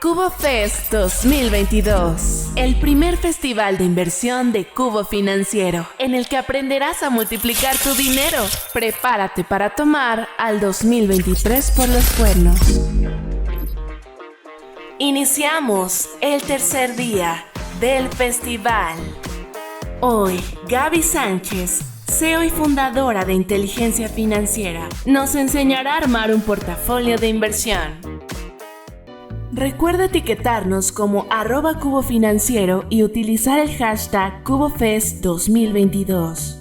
Cubo Fest 2022, el primer festival de inversión de Cubo Financiero, en el que aprenderás a multiplicar tu dinero. Prepárate para tomar al 2023 por los cuernos. Iniciamos el tercer día del festival. Hoy, Gaby Sánchez, CEO y fundadora de Inteligencia Financiera, nos enseñará a armar un portafolio de inversión. Recuerda etiquetarnos como @cubofinanciero y utilizar el hashtag CuboFest 2022.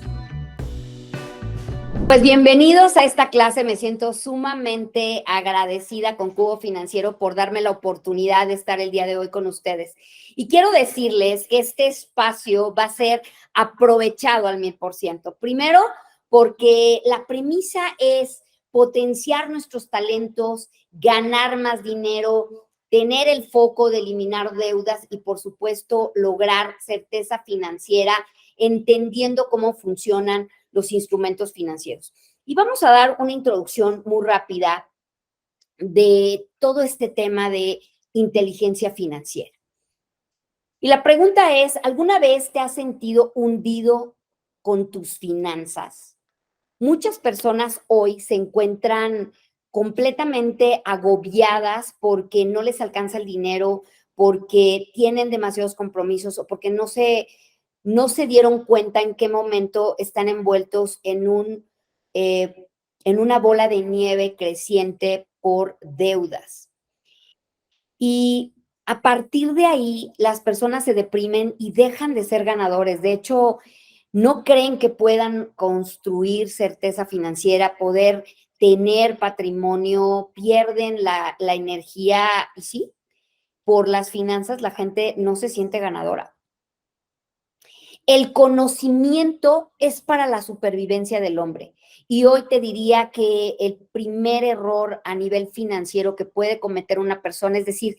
Pues bienvenidos a esta clase. Me siento sumamente agradecida con Cubo Financiero por darme la oportunidad de estar el día de hoy con ustedes. Y quiero decirles que este espacio va a ser aprovechado al 1000%. Primero, porque la premisa es potenciar nuestros talentos, ganar más dinero, tener el foco de eliminar deudas y, por supuesto, lograr certeza financiera, entendiendo cómo funcionan los instrumentos financieros. Y vamos a dar una introducción muy rápida de todo este tema de inteligencia financiera. Y la pregunta es, ¿alguna vez te has sentido hundido con tus finanzas? Muchas personas hoy se encuentran completamente agobiadas porque no les alcanza el dinero, porque tienen demasiados compromisos o porque no se dieron cuenta en qué momento están envueltos en una bola de nieve creciente por deudas. Y a partir de ahí, las personas se deprimen y dejan de ser ganadores. De hecho, no creen que puedan construir certeza financiera, poder tener patrimonio, pierden la energía. Y sí, por las finanzas la gente no se siente ganadora. El conocimiento es para la supervivencia del hombre. Y hoy te diría que el primer error a nivel financiero que puede cometer una persona es decir,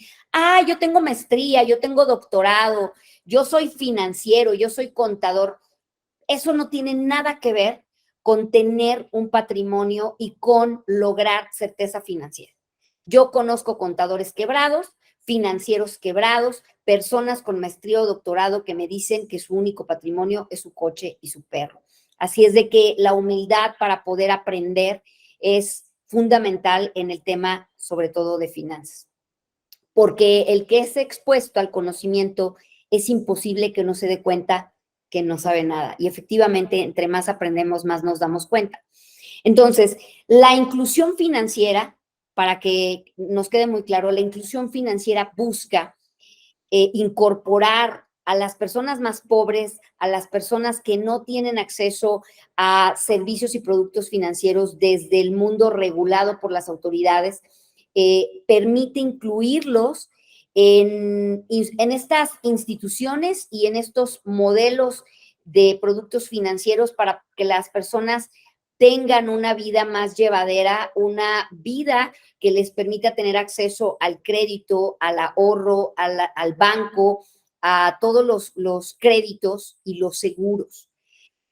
yo tengo maestría, yo tengo doctorado, yo soy financiero, yo soy contador. Eso no tiene nada que ver con tener un patrimonio y con lograr certeza financiera. Yo conozco contadores quebrados, financieros quebrados, personas con maestría o doctorado que me dicen que su único patrimonio es su coche y su perro. Así es de que la humildad para poder aprender es fundamental en el tema, sobre todo de finanzas. Porque el que es expuesto al conocimiento es imposible que no se dé cuenta que no sabe nada. Y efectivamente, entre más aprendemos, más nos damos cuenta. Entonces, la inclusión financiera, para que nos quede muy claro, la inclusión financiera busca incorporar a las personas más pobres, a las personas que no tienen acceso a servicios y productos financieros desde el mundo regulado por las autoridades, permite incluirlos en estas instituciones y en estos modelos de productos financieros para que las personas tengan una vida más llevadera, una vida que les permita tener acceso al crédito, al ahorro, al banco, a todos los créditos y los seguros.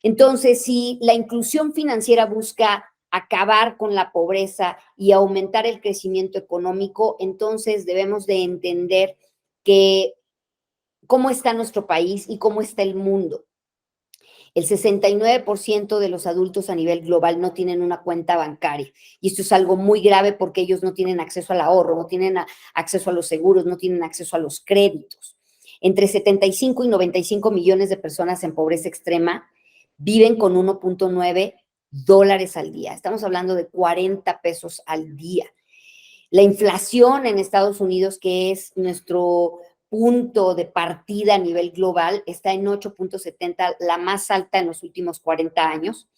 Entonces, si la inclusión financiera busca acabar con la pobreza y aumentar el crecimiento económico, entonces debemos de entender que cómo está nuestro país y cómo está el mundo. El 69% de los adultos a nivel global no tienen una cuenta bancaria. Y esto es algo muy grave porque ellos no tienen acceso al ahorro, no tienen acceso a los seguros, no tienen acceso a los créditos. Entre 75 y 95 millones de personas en pobreza extrema viven con $1.9 al día. Estamos hablando de 40 pesos al día. La inflación en Estados Unidos, que es nuestro punto de partida a nivel global, está en 8.70, la más alta en los últimos 40 años.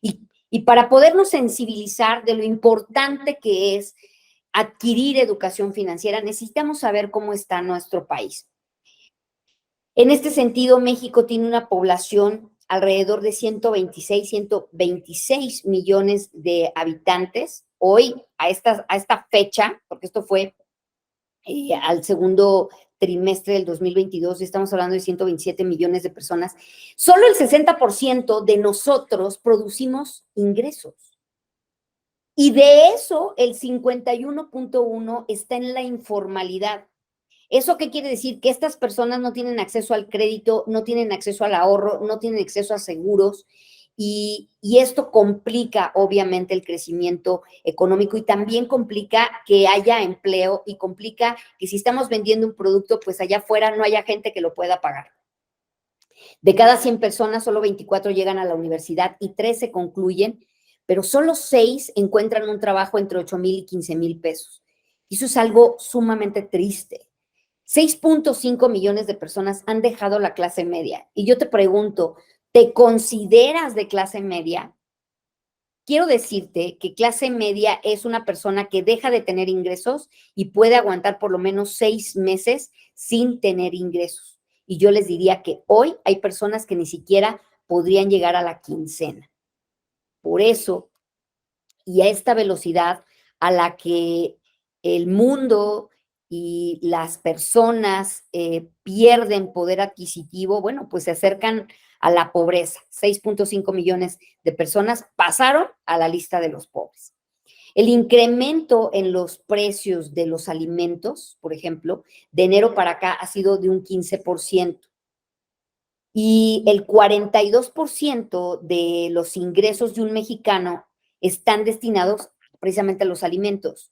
Y para podernos sensibilizar de lo importante que es adquirir educación financiera, necesitamos saber cómo está nuestro país. En este sentido, México tiene una población alrededor de 126 millones de habitantes. Hoy, a esta fecha, porque esto fue al segundo trimestre del 2022, estamos hablando de 127 millones de personas, solo el 60% de nosotros producimos ingresos. Y de eso, el 51.1 está en la informalidad. ¿Eso qué quiere decir? Que estas personas no tienen acceso al crédito, no tienen acceso al ahorro, no tienen acceso a seguros y esto complica obviamente el crecimiento económico y también complica que haya empleo y complica que si estamos vendiendo un producto, pues allá afuera no haya gente que lo pueda pagar. De cada 100 personas, solo 24 llegan a la universidad y 13 concluyen, pero solo 6 encuentran un trabajo entre 8,000 y 15,000 pesos. Y eso es algo sumamente triste. 6.5 millones de personas han dejado la clase media. Y yo te pregunto, ¿te consideras de clase media? Quiero decirte que clase media es una persona que deja de tener ingresos y puede aguantar por lo menos 6 meses sin tener ingresos. Y yo les diría que hoy hay personas que ni siquiera podrían llegar a la quincena. Por eso, y a esta velocidad a la que el mundo y las personas pierden poder adquisitivo, bueno, pues se acercan a la pobreza. 6.5 millones de personas pasaron a la lista de los pobres. El incremento en los precios de los alimentos, por ejemplo, de enero para acá ha sido de un 15%. Y el 42% de los ingresos de un mexicano están destinados precisamente a los alimentos.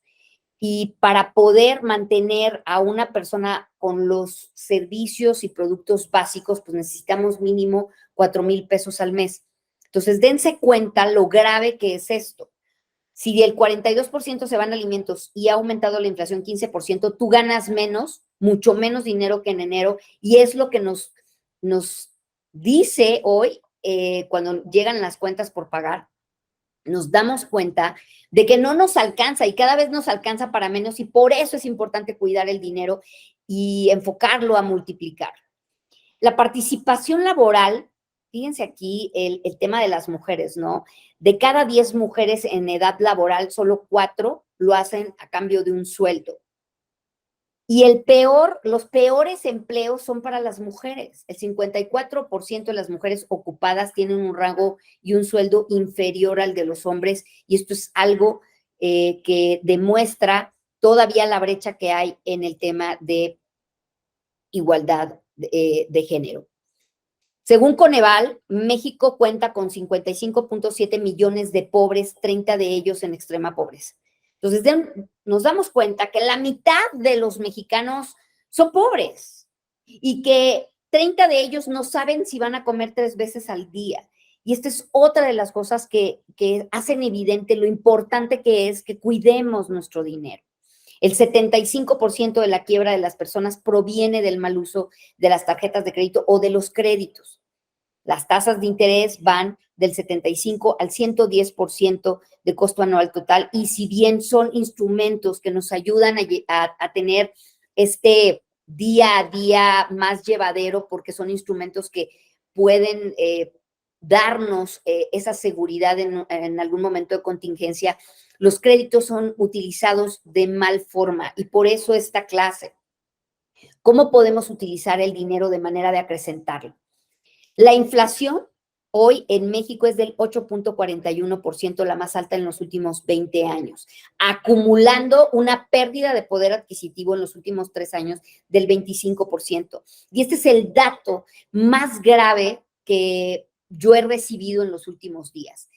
Y para poder mantener a una persona con los servicios y productos básicos, pues necesitamos mínimo 4,000 pesos al mes. Entonces, dense cuenta lo grave que es esto. Si el 42% se van a alimentos y ha aumentado la inflación 15%, tú ganas menos, mucho menos dinero que en enero, y es lo que nos dice hoy, cuando llegan las cuentas por pagar, nos damos cuenta de que no nos alcanza y cada vez nos alcanza para menos y por eso es importante cuidar el dinero y enfocarlo a multiplicar. La participación laboral, fíjense aquí el tema de las mujeres, ¿no? De cada 10 mujeres en edad laboral, solo 4 lo hacen a cambio de un sueldo. Y los peores empleos son para las mujeres. El 54% de las mujeres ocupadas tienen un rango y un sueldo inferior al de los hombres, y esto es algo que demuestra todavía la brecha que hay en el tema de igualdad de género. Según Coneval, México cuenta con 55.7 millones de pobres, 30 de ellos en extrema pobreza. Entonces, nos damos cuenta que la mitad de los mexicanos son pobres y que 30 de ellos no saben si van a comer 3 veces al día. Y esta es otra de las cosas que hacen evidente lo importante que es que cuidemos nuestro dinero. El 75% de la quiebra de las personas proviene del mal uso de las tarjetas de crédito o de los créditos. Las tasas de interés van del 75 al 110% de costo anual total y si bien son instrumentos que nos ayudan a tener este día a día más llevadero porque son instrumentos que pueden darnos esa seguridad en algún momento de contingencia, los créditos son utilizados de mal forma y por eso esta clase. ¿Cómo podemos utilizar el dinero de manera de acrecentarlo? La inflación hoy en México es del 8.41%, la más alta en los últimos 20 años, acumulando una pérdida de poder adquisitivo en los últimos 3 años del 25%. Y este es el dato más grave que yo he recibido en los últimos días.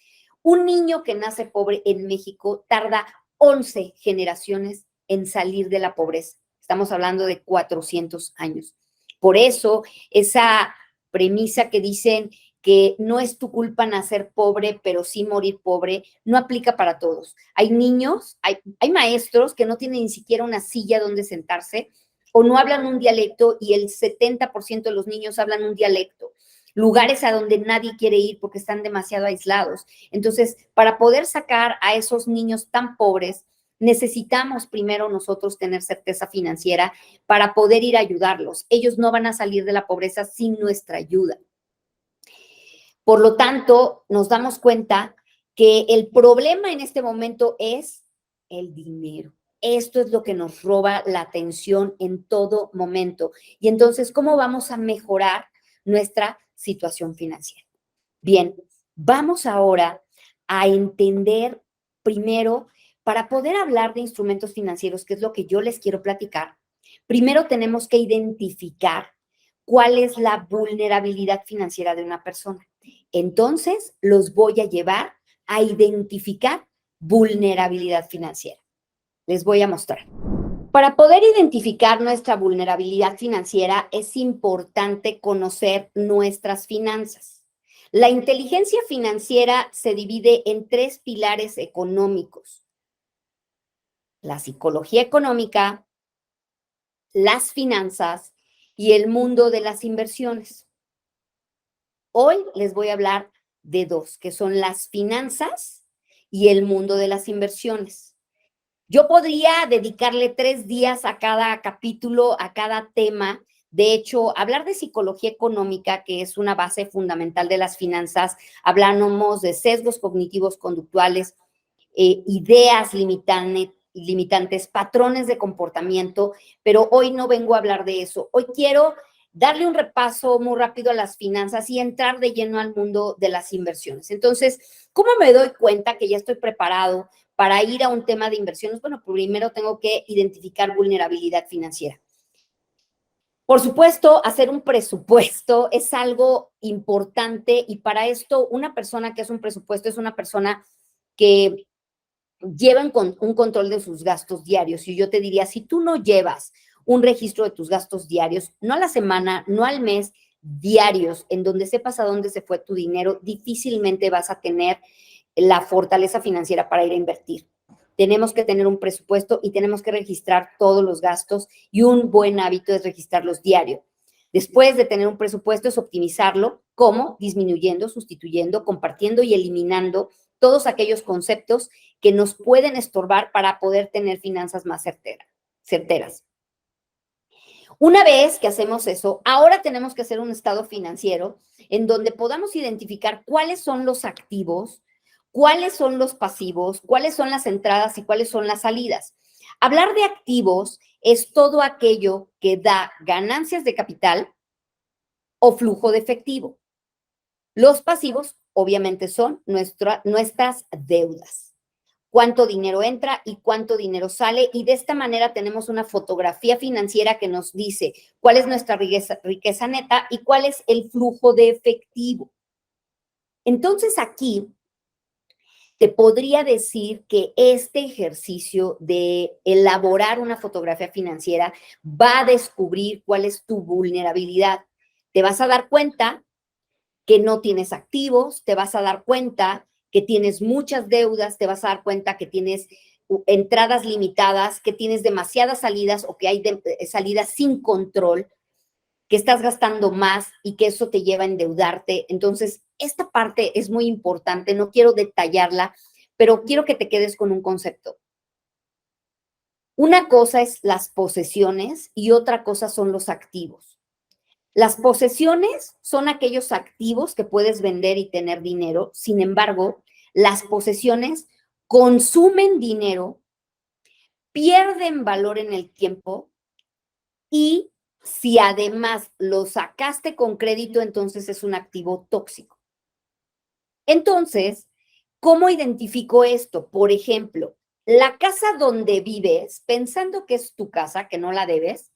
Un niño que nace pobre en México tarda 11 generaciones en salir de la pobreza. Estamos hablando de 400 años. Por eso, esa premisa que dicen que no es tu culpa nacer pobre, pero sí morir pobre, no aplica para todos. Hay niños, hay maestros que no tienen ni siquiera una silla donde sentarse o no hablan un dialecto y el 70% de los niños hablan un dialecto. Lugares a donde nadie quiere ir porque están demasiado aislados. Entonces, para poder sacar a esos niños tan pobres, necesitamos primero nosotros tener certeza financiera para poder ir a ayudarlos. Ellos no van a salir de la pobreza sin nuestra ayuda. Por lo tanto, nos damos cuenta que el problema en este momento es el dinero. Esto es lo que nos roba la atención en todo momento. Y entonces, ¿cómo vamos a mejorar nuestra situación financiera? Bien, vamos ahora a entender primero, para poder hablar de instrumentos financieros, que es lo que yo les quiero platicar, Primero tenemos que identificar cuál es la vulnerabilidad financiera de una persona. Entonces, los voy a llevar a identificar vulnerabilidad financiera. Les voy a mostrar. Para poder identificar nuestra vulnerabilidad financiera es importante conocer nuestras finanzas. La inteligencia financiera se divide en 3 pilares económicos: la psicología económica, las finanzas y el mundo de las inversiones. Hoy les voy a hablar de 2, que son las finanzas y el mundo de las inversiones. Yo podría dedicarle 3 días a cada capítulo, a cada tema. De hecho, hablar de psicología económica, que es una base fundamental de las finanzas, hablamos de sesgos cognitivos conductuales, ideas limitantes, patrones de comportamiento, pero hoy no vengo a hablar de eso. Hoy quiero darle un repaso muy rápido a las finanzas y entrar de lleno al mundo de las inversiones. Entonces, ¿cómo me doy cuenta que ya estoy preparado para ir a un tema de inversiones? Bueno, primero tengo que identificar vulnerabilidad financiera. Por supuesto, hacer un presupuesto es algo importante y para esto una persona que hace un presupuesto es una persona que lleva un control de sus gastos diarios. Y yo te diría, si tú no llevas un registro de tus gastos diarios, no a la semana, no al mes, diarios, en donde sepas a dónde se fue tu dinero, difícilmente vas a tener la fortaleza financiera para ir a invertir. Tenemos que tener un presupuesto y tenemos que registrar todos los gastos y un buen hábito es registrarlos diario. Después de tener un presupuesto es optimizarlo. ¿Cómo? Disminuyendo, sustituyendo, compartiendo y eliminando todos aquellos conceptos que nos pueden estorbar para poder tener finanzas más certeras. Una vez que hacemos eso, ahora tenemos que hacer un estado financiero en donde podamos identificar cuáles son los activos, cuáles son los pasivos, cuáles son las entradas y cuáles son las salidas. Hablar de activos es todo aquello que da ganancias de capital o flujo de efectivo. Los pasivos, obviamente, son nuestras deudas. Cuánto dinero entra y cuánto dinero sale, y de esta manera tenemos una fotografía financiera que nos dice cuál es nuestra riqueza neta y cuál es el flujo de efectivo. Entonces, aquí te podría decir que este ejercicio de elaborar una fotografía financiera va a descubrir cuál es tu vulnerabilidad. Te vas a dar cuenta que no tienes activos, te vas a dar cuenta que tienes muchas deudas, te vas a dar cuenta que tienes entradas limitadas, que tienes demasiadas salidas o que hay salidas sin control, que estás gastando más y que eso te lleva a endeudarte. Entonces, esta parte es muy importante, no quiero detallarla, pero quiero que te quedes con un concepto. Una cosa es las posesiones y otra cosa son los activos. Las posesiones son aquellos activos que puedes vender y tener dinero. Sin embargo, las posesiones consumen dinero, pierden valor en el tiempo y si además lo sacaste con crédito, entonces es un activo tóxico. Entonces, ¿cómo identifico esto? Por ejemplo, la casa donde vives, pensando que es tu casa, que no la debes,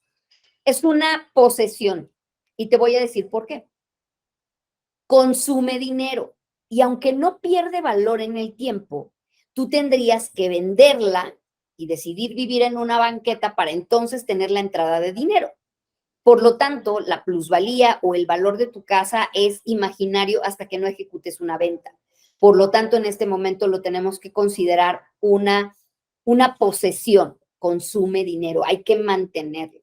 es una posesión. Y te voy a decir por qué. Consume dinero y aunque no pierde valor en el tiempo, tú tendrías que venderla y decidir vivir en una banqueta para entonces tener la entrada de dinero. Por lo tanto, la plusvalía o el valor de tu casa es imaginario hasta que no ejecutes una venta. Por lo tanto, en este momento lo tenemos que considerar una posesión. Consume dinero, hay que mantenerlo.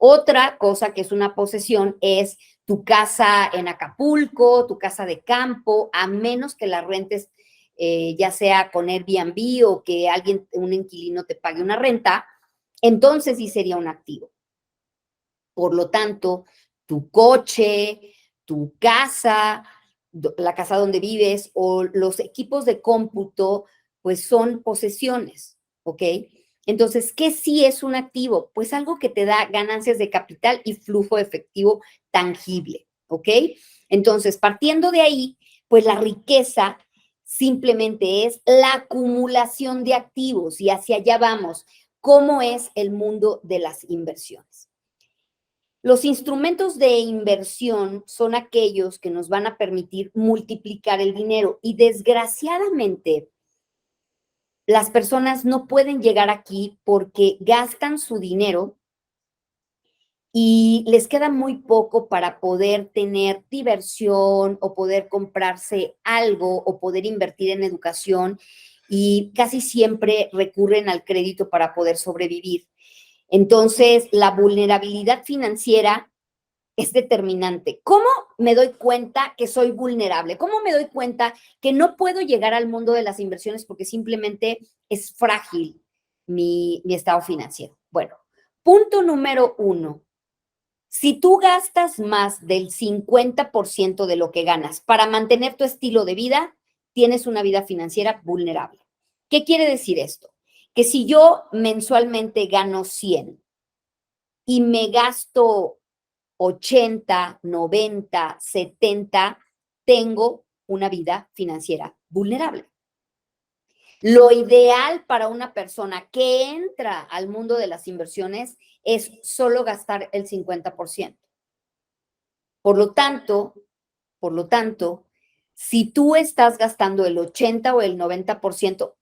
Otra cosa que es una posesión es tu casa en Acapulco, tu casa de campo, a menos que la rentes, ya sea con Airbnb o que alguien, un inquilino te pague una renta, entonces sí sería un activo. Por lo tanto, tu coche, tu casa, la casa donde vives o los equipos de cómputo, pues son posesiones, ¿ok? Entonces, ¿qué sí es un activo? Pues algo que te da ganancias de capital y flujo efectivo tangible, ¿ok? Entonces, partiendo de ahí, pues la riqueza simplemente es la acumulación de activos y hacia allá vamos. cómo es el mundo de las inversiones. Los instrumentos de inversión son aquellos que nos van a permitir multiplicar el dinero y desgraciadamente las personas no pueden llegar aquí porque gastan su dinero y les queda muy poco para poder tener diversión o poder comprarse algo o poder invertir en educación y casi siempre recurren al crédito para poder sobrevivir. Entonces, la vulnerabilidad financiera es determinante. ¿Cómo me doy cuenta que soy vulnerable? ¿Cómo me doy cuenta que no puedo llegar al mundo de las inversiones porque simplemente es frágil mi estado financiero? Bueno, punto número 1. Si tú gastas más del 50% de lo que ganas para mantener tu estilo de vida, tienes una vida financiera vulnerable. ¿Qué quiere decir esto? Que si yo mensualmente gano 100 y me gasto 80, 90, 70, tengo una vida financiera vulnerable. Lo ideal para una persona que entra al mundo de las inversiones es solo gastar el 50%. Por lo tanto, si tú estás gastando el 80 o el 90%,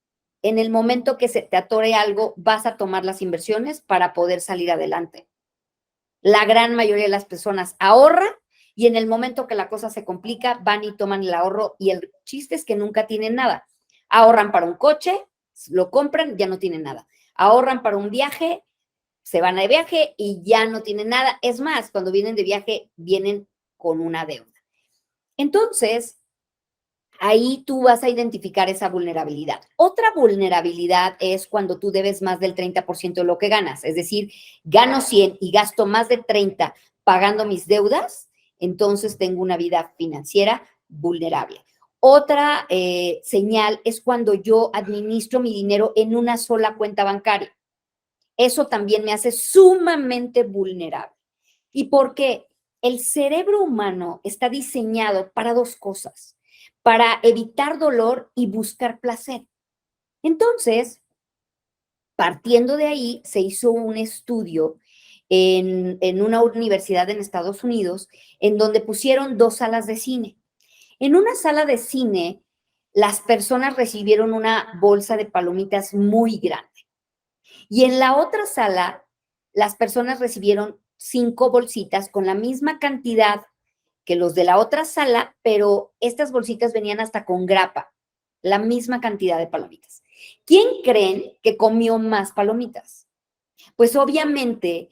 en el momento que se te atore algo, vas a tomar las inversiones para poder salir adelante. La gran mayoría de las personas ahorran y en el momento que la cosa se complica, van y toman el ahorro y el chiste es que nunca tienen nada. Ahorran para un coche, lo compran, ya no tienen nada. Ahorran para un viaje, se van de viaje y ya no tienen nada. Es más, cuando vienen de viaje, vienen con una deuda. Entonces, ahí tú vas a identificar esa vulnerabilidad. Otra vulnerabilidad es cuando tú debes más del 30% de lo que ganas. Es decir, gano 100 y gasto más de 30 pagando mis deudas, entonces tengo una vida financiera vulnerable. Otra señal es cuando yo administro mi dinero en una sola cuenta bancaria. Eso también me hace sumamente vulnerable. ¿Y por qué? El cerebro humano está diseñado para dos cosas, para evitar dolor y buscar placer. Entonces, partiendo de ahí, se hizo un estudio en una universidad en Estados Unidos en donde pusieron dos salas de cine. En una sala de cine, las personas recibieron una bolsa de palomitas muy grande. Y en la otra sala, las personas recibieron 5 bolsitas con la misma cantidad que los de la otra sala, pero estas bolsitas venían hasta con grapa, la misma cantidad de palomitas. ¿Quién creen que comió más palomitas? Pues obviamente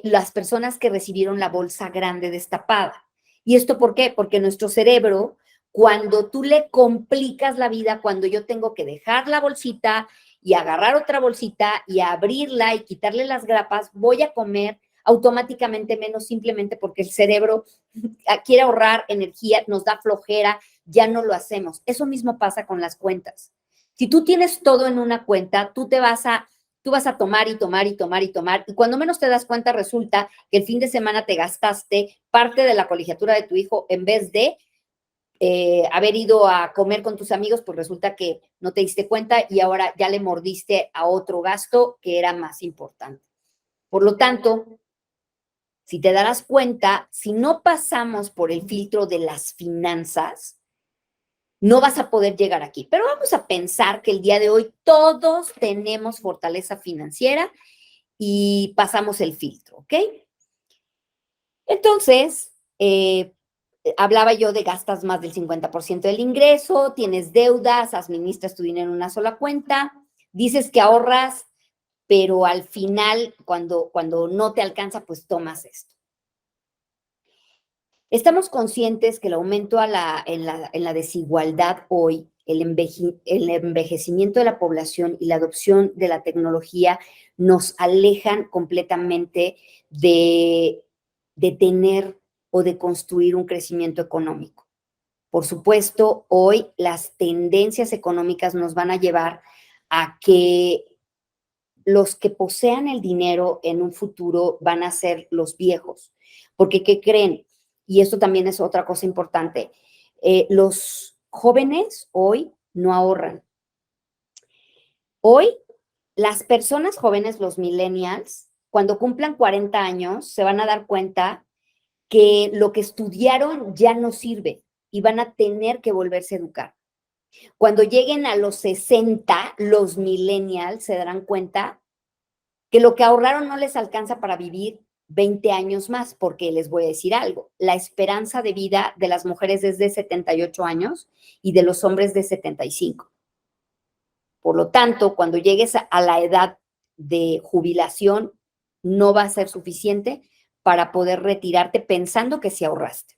las personas que recibieron la bolsa grande destapada. ¿Y esto por qué? Porque nuestro cerebro, cuando tú le complicas la vida, cuando yo tengo que dejar la bolsita y agarrar otra bolsita y abrirla y quitarle las grapas, voy a comer automáticamente menos simplemente porque el cerebro quiere ahorrar energía, nos da flojera, ya no lo hacemos. Eso mismo pasa con las cuentas. Si tú tienes todo en una cuenta, tú vas a tomar y tomar y tomar y tomar, y cuando menos te das cuenta resulta que el fin de semana te gastaste parte de la colegiatura de tu hijo en vez de haber ido a comer con tus amigos, pues resulta que no te diste cuenta y ahora ya le mordiste a otro gasto que era más importante. Por lo tanto, si te darás cuenta, si no pasamos por el filtro de las finanzas, no vas a poder llegar aquí. Pero vamos a pensar que el día de hoy todos tenemos fortaleza financiera y pasamos el filtro, ¿ok? Entonces, hablaba yo de gastas más del 50% del ingreso, tienes deudas, administras tu dinero en una sola cuenta, dices que ahorras, pero al final, cuando no te alcanza, pues tomas esto. Estamos conscientes que el aumento en la desigualdad hoy, el envejecimiento de la población y la adopción de la tecnología nos alejan completamente de tener o de construir un crecimiento económico. Por supuesto, hoy las tendencias económicas nos van a llevar a que los que posean el dinero en un futuro van a ser los viejos. Porque, ¿qué creen? Y esto también es otra cosa importante. Los jóvenes hoy no ahorran. Hoy las personas jóvenes, los millennials, cuando cumplan 40 años, se van a dar cuenta que lo que estudiaron ya no sirve y van a tener que volverse a educar. Cuando lleguen a los 60, los millennials se darán cuenta que lo que ahorraron no les alcanza para vivir 20 años más, porque les voy a decir algo, la esperanza de vida de las mujeres es de 78 años y de los hombres de 75. Por lo tanto, cuando llegues a la edad de jubilación, no va a ser suficiente para poder retirarte pensando que sí ahorraste.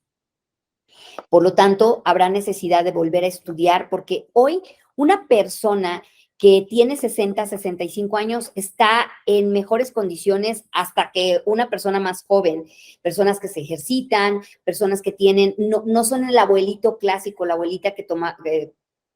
Por lo tanto, habrá necesidad de volver a estudiar porque hoy una persona que tiene 60, 65 años está en mejores condiciones hasta que una persona más joven, personas que se ejercitan, personas que tienen, no son el abuelito clásico, la abuelita que toma,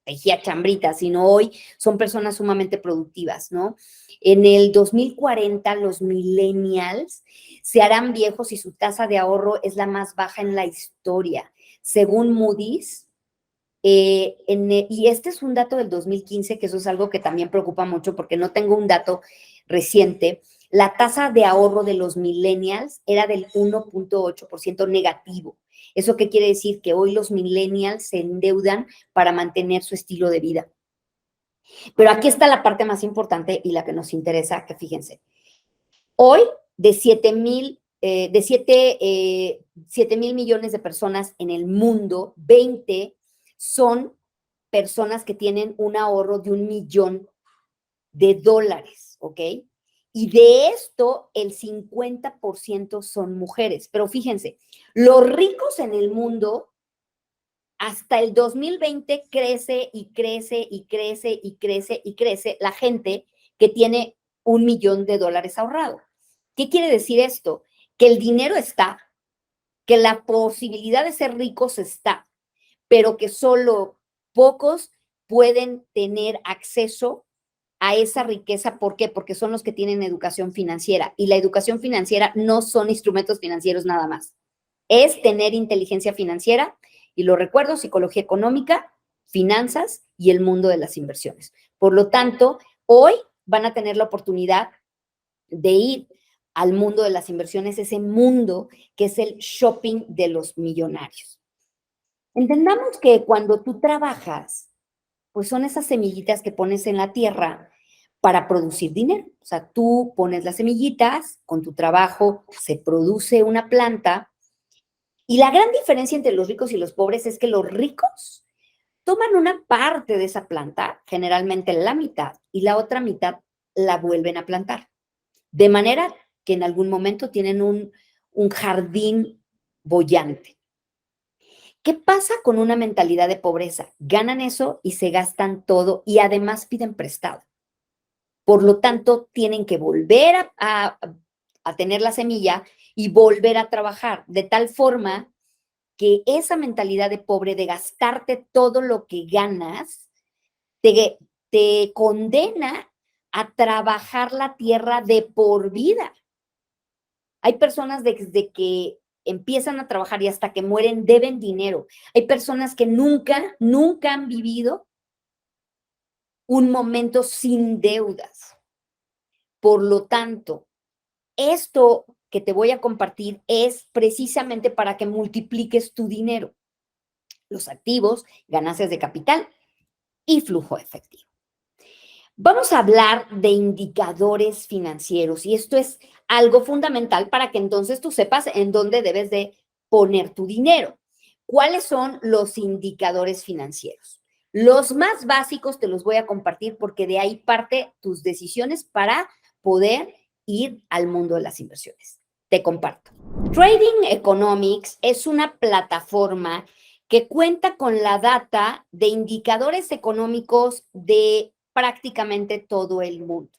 tejía chambritas, sino hoy son personas sumamente productivas, ¿no? En el 2040, los millennials se harán viejos y su tasa de ahorro es la más baja en la historia. Según Moody's, y este es un dato del 2015, que eso es algo que también preocupa mucho porque no tengo un dato reciente, la tasa de ahorro de los millennials era del 1.8% negativo. ¿Eso qué quiere decir? Que hoy los millennials se endeudan para mantener su estilo de vida. Pero aquí está la parte más importante y la que nos interesa, que fíjense. Hoy, de 7 mil millones de personas en el mundo, 20 son personas que tienen un ahorro de $1 millón, ¿ok? Y de esto, el 50% son mujeres. Pero fíjense, los ricos en el mundo, hasta el 2020 crece y crece y crece y crece y crece la gente que tiene $1 millón ahorrado. ¿Qué quiere decir esto? Que el dinero está, que la posibilidad de ser ricos está, pero que solo pocos pueden tener acceso a esa riqueza. ¿Por qué? Porque son los que tienen educación financiera. Y la educación financiera no son instrumentos financieros nada más. Es tener inteligencia financiera, y lo recuerdo, psicología económica, finanzas y el mundo de las inversiones. Por lo tanto, hoy van a tener la oportunidad de ir al mundo de las inversiones, ese mundo que es el shopping de los millonarios. Entendamos que cuando tú trabajas, pues son esas semillitas que pones en la tierra para producir dinero. O sea, tú pones las semillitas, con tu trabajo se produce una planta, y la gran diferencia entre los ricos y los pobres es que los ricos toman una parte de esa planta, generalmente la mitad, y la otra mitad la vuelven a plantar. De manera que en algún momento tienen un jardín boyante. ¿Qué pasa con una mentalidad de pobreza? Ganan eso y se gastan todo y además piden prestado. Por lo tanto, tienen que volver a tener la semilla y volver a trabajar, de tal forma que esa mentalidad de pobre, de gastarte todo lo que ganas, te condena a trabajar la tierra de por vida. Hay personas desde que empiezan a trabajar y hasta que mueren deben dinero. Hay personas que nunca, nunca han vivido un momento sin deudas. Por lo tanto, esto que te voy a compartir es precisamente para que multipliques tu dinero, los activos, ganancias de capital y flujo efectivo. Vamos a hablar de indicadores financieros y esto es algo fundamental para que entonces tú sepas en dónde debes de poner tu dinero. ¿Cuáles son los indicadores financieros? Los más básicos te los voy a compartir porque de ahí parte tus decisiones para poder ir al mundo de las inversiones. Te comparto. Trading Economics es una plataforma que cuenta con la data de indicadores económicos de prácticamente todo el mundo.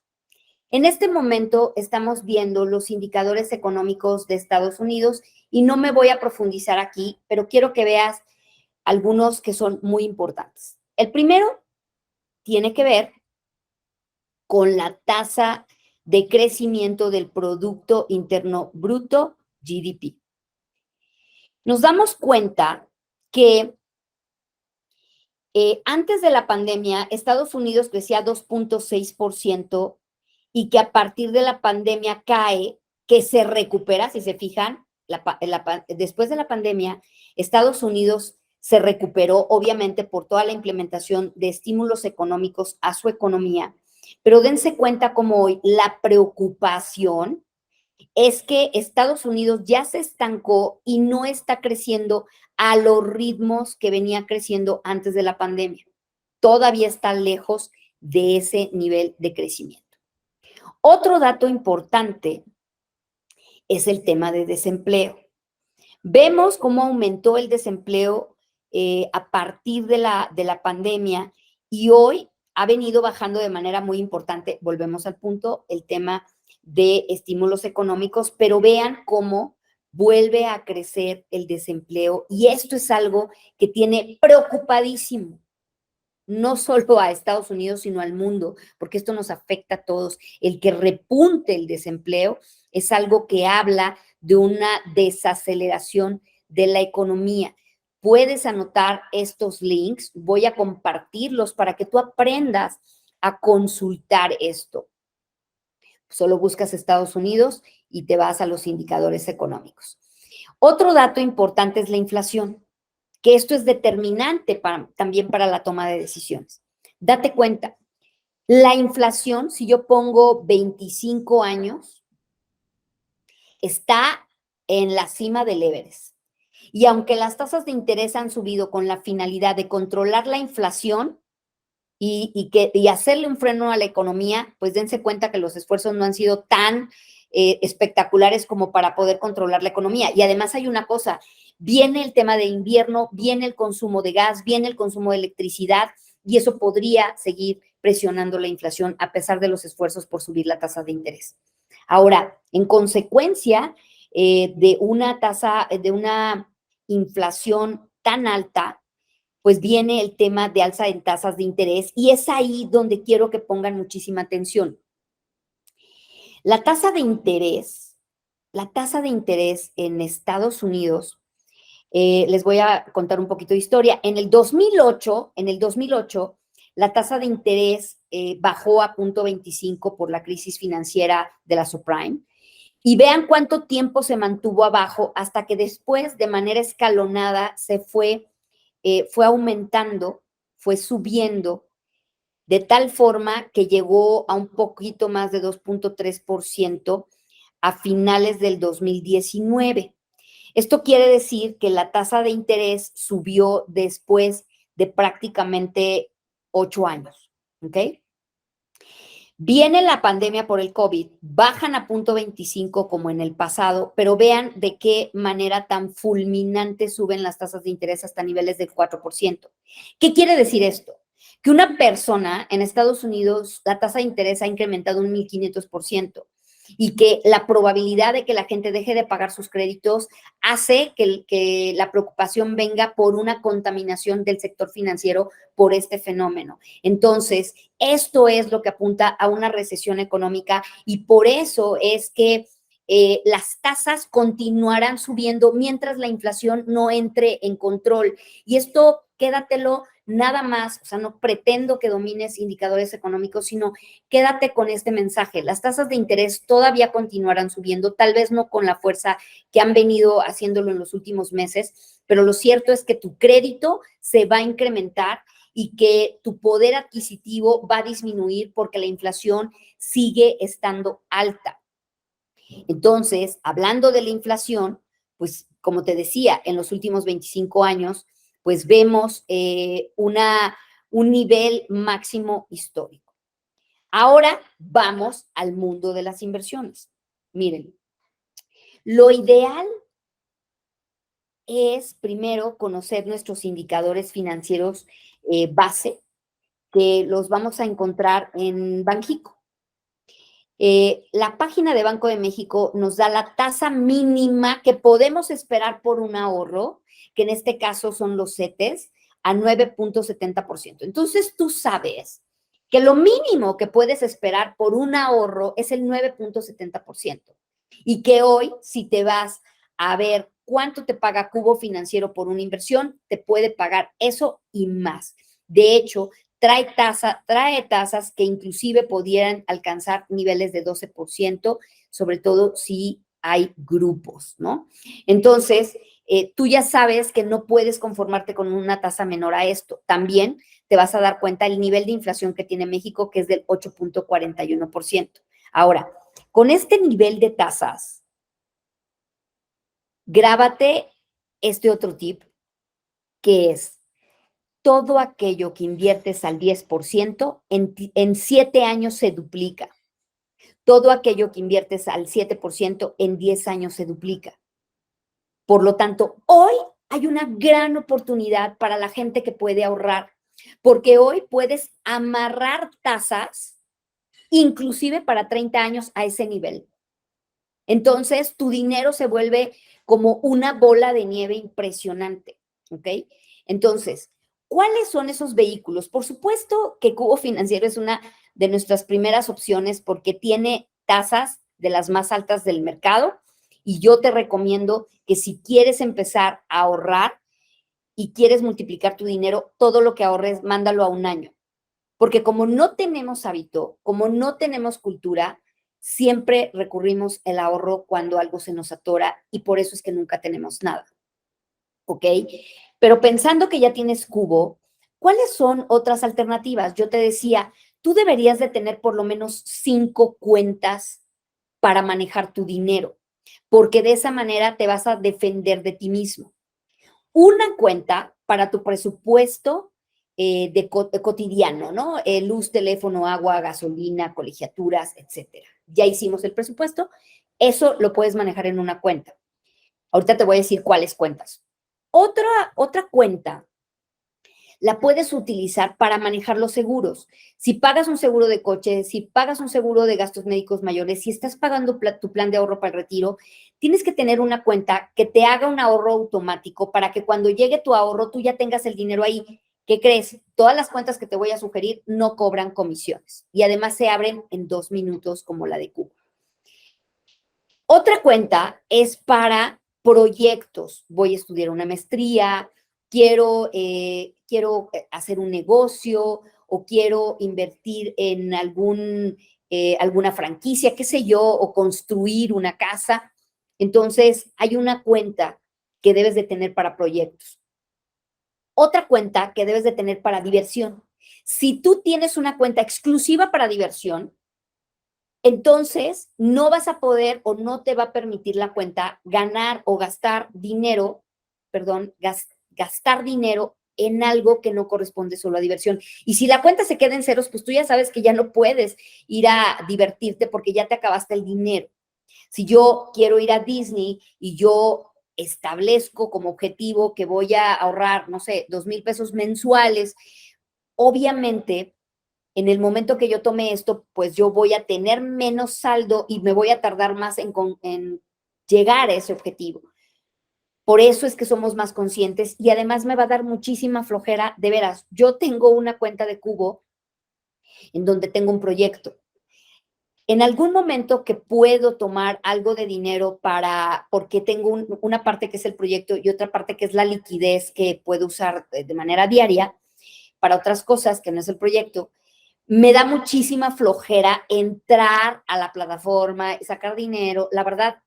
En este momento estamos viendo los indicadores económicos de Estados Unidos y no me voy a profundizar aquí, pero quiero que veas algunos que son muy importantes. El primero tiene que ver con la tasa de crecimiento del Producto Interno Bruto, GDP. Nos damos cuenta que antes de la pandemia, Estados Unidos crecía 2.6% y que a partir de la pandemia cae, que se recupera, si se fijan, después de la pandemia, Estados Unidos se recuperó, obviamente, por toda la implementación de estímulos económicos a su economía, pero dense cuenta como hoy la preocupación es que Estados Unidos ya se estancó y no está creciendo a los ritmos que venía creciendo antes de la pandemia. Todavía está lejos de ese nivel de crecimiento. Otro dato importante es el tema de desempleo. Vemos cómo aumentó el desempleo a partir de la pandemia y hoy ha venido bajando de manera muy importante. Volvemos al punto, el tema de estímulos económicos, pero vean cómo vuelve a crecer el desempleo y esto es algo que tiene preocupadísimo no solo a Estados Unidos, sino al mundo, porque esto nos afecta a todos. El que repunte el desempleo es algo que habla de una desaceleración de la economía. Puedes anotar estos links, voy a compartirlos para que tú aprendas a consultar esto. Solo buscas Estados Unidos y te vas a los indicadores económicos. Otro dato importante es la inflación, que esto es determinante también para la toma de decisiones. Date cuenta, la inflación, si yo pongo 25 años, está en la cima del Everest. Y aunque las tasas de interés han subido con la finalidad de controlar la inflación y hacerle un freno a la economía, pues dense cuenta que los esfuerzos no han sido tan espectaculares como para poder controlar la economía. Y además hay una cosa, viene el tema de invierno, viene el consumo de gas, viene el consumo de electricidad y eso podría seguir presionando la inflación a pesar de los esfuerzos por subir la tasa de interés. Ahora, en consecuencia de una tasa, de una inflación tan alta, pues viene el tema de alza en tasas de interés y es ahí donde quiero que pongan muchísima atención. La tasa de interés en Estados Unidos, les voy a contar un poquito de historia. En el 2008, la tasa de interés bajó a 0.25 por la crisis financiera de la subprime. Y vean cuánto tiempo se mantuvo abajo hasta que después, de manera escalonada, fue aumentando, fue subiendo, de tal forma que llegó a un poquito más de 2.3% a finales del 2019. Esto quiere decir que la tasa de interés subió después de prácticamente 8 años, ¿ok? Viene la pandemia por el COVID, bajan a 0.25 como en el pasado, pero vean de qué manera tan fulminante suben las tasas de interés hasta niveles del 4%. ¿Qué quiere decir esto? Que una persona en Estados Unidos, la tasa de interés ha incrementado un 1.500% y que la probabilidad de que la gente deje de pagar sus créditos hace que la preocupación venga por una contaminación del sector financiero por este fenómeno. Entonces, esto es lo que apunta a una recesión económica y por eso es que las tasas continuarán subiendo mientras la inflación no entre en control. Y esto, quédatelo nada más, o sea, no pretendo que domines indicadores económicos, sino quédate con este mensaje. Las tasas de interés todavía continuarán subiendo, tal vez no con la fuerza que han venido haciéndolo en los últimos meses, pero lo cierto es que tu crédito se va a incrementar y que tu poder adquisitivo va a disminuir porque la inflación sigue estando alta. Entonces, hablando de la inflación, pues como te decía, en los últimos 25 años, pues vemos un nivel máximo histórico. Ahora vamos al mundo de las inversiones. Miren, lo ideal es primero conocer nuestros indicadores financieros base, que los vamos a encontrar en Banxico. La página de Banco de México nos da la tasa mínima que podemos esperar por un ahorro, que en este caso son los CETES, a 9.70%. Entonces tú sabes que lo mínimo que puedes esperar por un ahorro es el 9.70%. Y que hoy, si te vas a ver cuánto te paga Cubo Financiero por una inversión, te puede pagar eso y más. De hecho, trae tasas que inclusive pudieran alcanzar niveles de 12%, sobre todo si hay grupos, ¿no? Entonces, tú ya sabes que no puedes conformarte con una tasa menor a esto. También te vas a dar cuenta del nivel de inflación que tiene México, que es del 8.41%. Ahora, con este nivel de tasas, grábate este otro tip, que es todo aquello que inviertes al 10%, en 7 años se duplica. Todo aquello que inviertes al 7%, en 10 años se duplica. Por lo tanto, hoy hay una gran oportunidad para la gente que puede ahorrar, porque hoy puedes amarrar tasas, inclusive para 30 años a ese nivel. Entonces, tu dinero se vuelve como una bola de nieve impresionante, ¿ok? Entonces, ¿cuáles son esos vehículos? Por supuesto que Cubo Financiero es una de nuestras primeras opciones porque tiene tasas de las más altas del mercado y yo te recomiendo que si quieres empezar a ahorrar y quieres multiplicar tu dinero, todo lo que ahorres, mándalo a un año. Porque como no tenemos hábito, como no tenemos cultura, siempre recurrimos el ahorro cuando algo se nos atora y por eso es que nunca tenemos nada. ¿Ok? Pero pensando que ya tienes Cubo, ¿cuáles son otras alternativas? Yo te decía, tú deberías de tener por lo menos 5 cuentas para manejar tu dinero, porque de esa manera te vas a defender de ti mismo. Una cuenta para tu presupuesto cotidiano, ¿no? Luz, teléfono, agua, gasolina, colegiaturas, etcétera. Ya hicimos el presupuesto, eso lo puedes manejar en una cuenta. Ahorita te voy a decir cuáles cuentas. Otra cuenta la puedes utilizar para manejar los seguros. Si pagas un seguro de coche, si pagas un seguro de gastos médicos mayores, si estás pagando tu plan de ahorro para el retiro, tienes que tener una cuenta que te haga un ahorro automático para que cuando llegue tu ahorro tú ya tengas el dinero ahí. ¿Qué crees? Todas las cuentas que te voy a sugerir no cobran comisiones y además se abren en 2 minutos como la de Cuba. Otra cuenta es para proyectos. Voy a estudiar una maestría, quiero hacer un negocio o quiero invertir en alguna franquicia, qué sé yo, o construir una casa. Entonces, hay una cuenta que debes de tener para proyectos. Otra cuenta que debes de tener para diversión. Si tú tienes una cuenta exclusiva para diversión, entonces no vas a poder o no te va a permitir la cuenta ganar o gastar dinero, gastar dinero en algo que no corresponde solo a diversión. Y si la cuenta se queda en ceros, pues tú ya sabes que ya no puedes ir a divertirte porque ya te acabaste el dinero. Si yo quiero ir a Disney y yo establezco como objetivo que voy a ahorrar, no sé, 2,000 pesos mensuales, obviamente en el momento que yo tome esto, pues yo voy a tener menos saldo y me voy a tardar más en llegar a ese objetivo. Por eso es que somos más conscientes y además me va a dar muchísima flojera. De veras, yo tengo una cuenta de Cubo en donde tengo un proyecto. En algún momento que puedo tomar algo de dinero porque tengo una parte que es el proyecto y otra parte que es la liquidez que puedo usar de manera diaria para otras cosas que no es el proyecto, me da muchísima flojera entrar a la plataforma, sacar dinero. La verdad,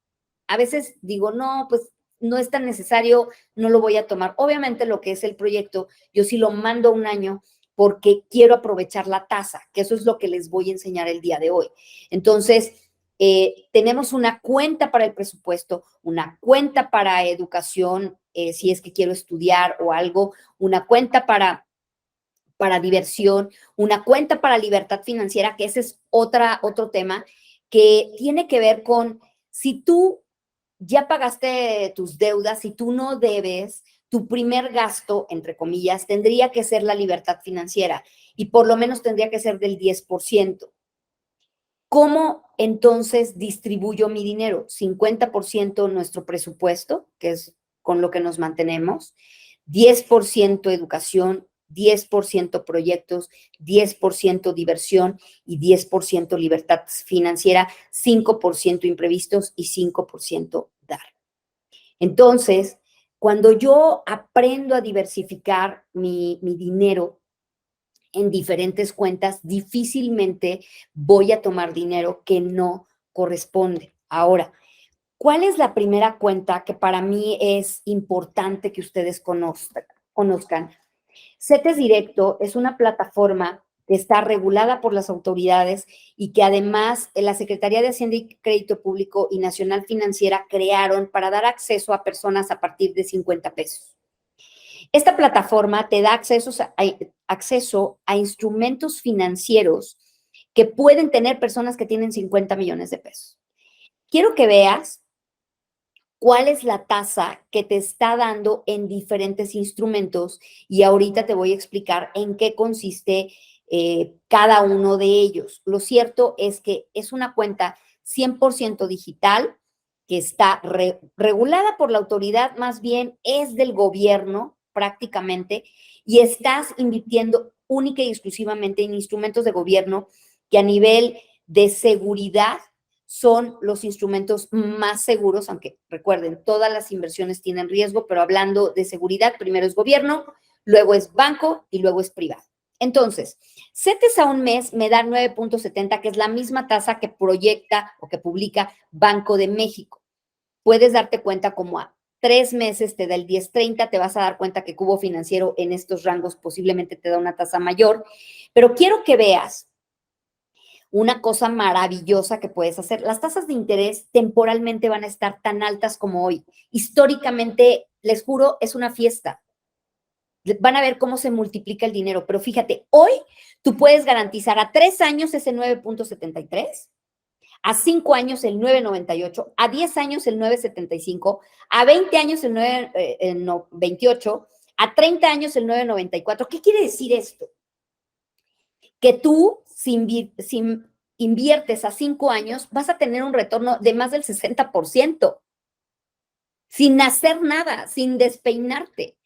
a veces digo, no, pues no es tan necesario, no lo voy a tomar. Obviamente lo que es el proyecto, yo sí lo mando un año porque quiero aprovechar la tasa, que eso es lo que les voy a enseñar el día de hoy. Entonces, tenemos una cuenta para el presupuesto, una cuenta para educación, si es que quiero estudiar o algo, una cuenta para diversión, una cuenta para libertad financiera, que ese es otro tema que tiene que ver con si tú ya pagaste tus deudas, si tú no debes, tu primer gasto, entre comillas, tendría que ser la libertad financiera y por lo menos tendría que ser del 10%. ¿Cómo entonces distribuyo mi dinero? 50% nuestro presupuesto, que es con lo que nos mantenemos, 10% educación, 10% proyectos, 10% diversión y 10% libertad financiera, 5% imprevistos y 5% dar. Entonces, cuando yo aprendo a diversificar mi dinero, en diferentes cuentas, difícilmente voy a tomar dinero que no corresponde. Ahora, ¿cuál es la primera cuenta que para mí es importante que ustedes conozcan? CETES Directo es una plataforma que está regulada por las autoridades y que además la Secretaría de Hacienda y Crédito Público y Nacional Financiera crearon para dar acceso a personas a partir de 50 pesos. Esta plataforma te da acceso a instrumentos financieros que pueden tener personas que tienen 50 millones de pesos. Quiero que veas cuál es la tasa que te está dando en diferentes instrumentos y ahorita te voy a explicar en qué consiste cada uno de ellos. Lo cierto es que es una cuenta 100% digital que está regulada por la autoridad, más bien es del gobierno prácticamente, y estás invirtiendo única y exclusivamente en instrumentos de gobierno que a nivel de seguridad son los instrumentos más seguros, aunque recuerden, todas las inversiones tienen riesgo, pero hablando de seguridad, primero es gobierno, luego es banco y luego es privado. Entonces, CETES a un mes me da 9.70, que es la misma tasa que proyecta o que publica Banco de México. Puedes darte cuenta como a 3 meses te da el 10.30, te vas a dar cuenta que Cubo Financiero en estos rangos posiblemente te da una tasa mayor, pero quiero que veas una cosa maravillosa que puedes hacer. Las tasas de interés temporalmente van a estar tan altas como hoy. Históricamente, les juro, es una fiesta. Van a ver cómo se multiplica el dinero, pero fíjate, hoy tú puedes garantizar a 3 años ese 9.73, a 5 años el 9.98, a 10 años el 9.75, a 20 años el 9.28, a 30 años el 9.94. ¿Qué quiere decir esto? Que tú, si inviertes a 5 años, vas a tener un retorno de más del 60%, sin hacer nada, sin despeinarte.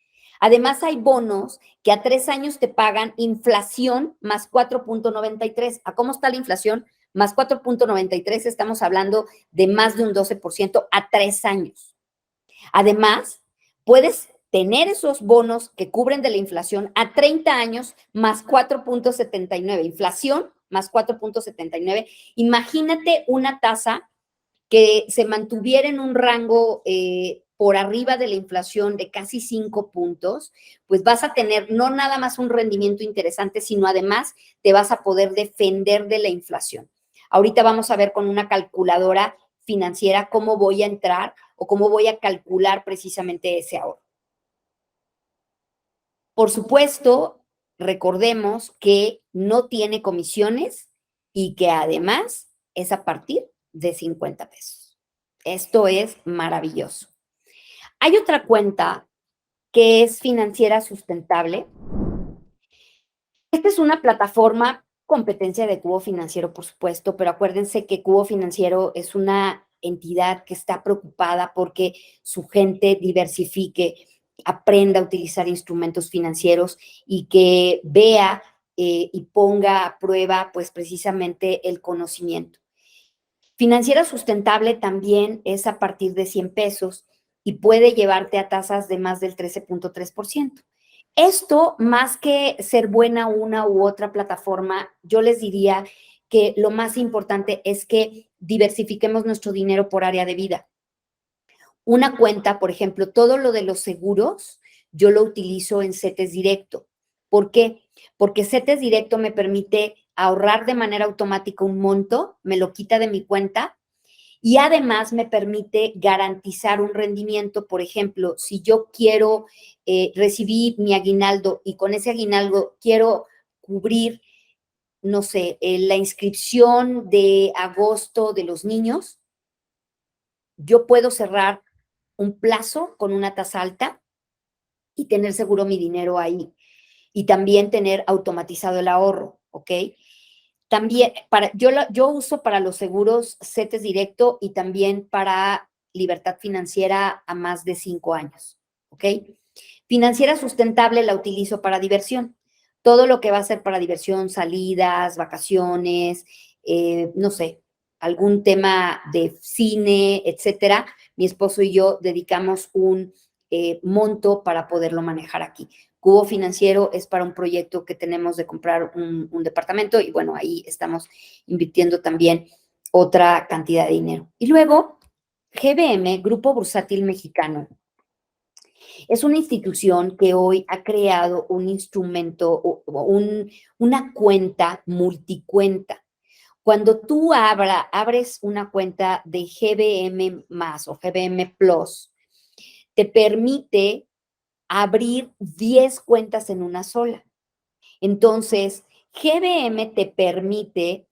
Además, hay bonos que a 3 años te pagan inflación más 4.93. ¿A cómo está la inflación? Más 4.93, estamos hablando de más de un 12% a 3 años. Además, puedes tener esos bonos que cubren de la inflación a 30 años más 4.79, inflación más 4.79. Imagínate una tasa que se mantuviera en un rango por arriba de la inflación de casi 5 puntos, pues vas a tener no nada más un rendimiento interesante, sino además te vas a poder defender de la inflación. Ahorita vamos a ver con una calculadora financiera cómo voy a entrar o cómo voy a calcular precisamente ese ahorro. Por supuesto, recordemos que no tiene comisiones y que además es a partir de 50 pesos. Esto es maravilloso. Hay otra cuenta que es Financiera Sustentable. Esta es una plataforma competencia de Cubo Financiero, por supuesto, pero acuérdense que Cubo Financiero es una entidad que está preocupada porque su gente diversifique, aprenda a utilizar instrumentos financieros y que vea y ponga a prueba, pues precisamente el conocimiento. Financiera Sustentable también es a partir de 100 pesos y puede llevarte a tasas de más del 13.3%. Esto, más que ser buena una u otra plataforma, yo les diría que lo más importante es que diversifiquemos nuestro dinero por área de vida. Una cuenta, por ejemplo, todo lo de los seguros, yo lo utilizo en CETES Directo. ¿Por qué? Porque CETES Directo me permite ahorrar de manera automática un monto, me lo quita de mi cuenta y además me permite garantizar un rendimiento. Por ejemplo, si yo quiero recibir mi aguinaldo y con ese aguinaldo quiero cubrir, no sé, la inscripción de agosto de los niños, yo puedo cerrar un plazo con una tasa alta y tener seguro mi dinero ahí. Y también tener automatizado el ahorro, ¿ok? También, yo uso para los seguros CETES Directo y también para libertad financiera a más de 5 años, ¿ok? Financiera Sustentable la utilizo para diversión. Todo lo que va a ser para diversión, salidas, vacaciones, no sé, algún tema de cine, etcétera. Mi esposo y yo dedicamos un monto para poderlo manejar aquí. Cubo Financiero es para un proyecto que tenemos de comprar un departamento y bueno, ahí estamos invirtiendo también otra cantidad de dinero. Y luego, GBM, Grupo Bursátil Mexicano, es una institución que hoy ha creado un instrumento, una cuenta multicuenta. Cuando tú abres una cuenta de GBM más o GBM Plus, te permite abrir 10 cuentas en una sola. Entonces, GBM te permite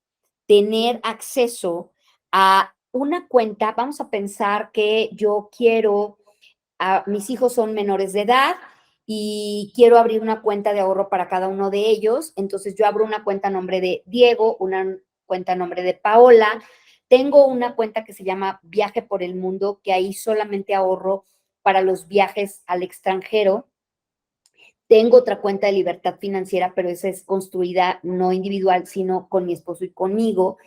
tener acceso a una cuenta. Vamos a pensar que yo quiero, mis hijos son menores de edad y quiero abrir una cuenta de ahorro para cada uno de ellos. Entonces, yo abro una cuenta a nombre de Diego, una cuenta a nombre de Paola. Tengo una cuenta que se llama Viaje por el Mundo, que ahí solamente ahorro para los viajes al extranjero. Tengo otra cuenta de libertad financiera, pero esa es construida no individual, sino con mi esposo y conmigo.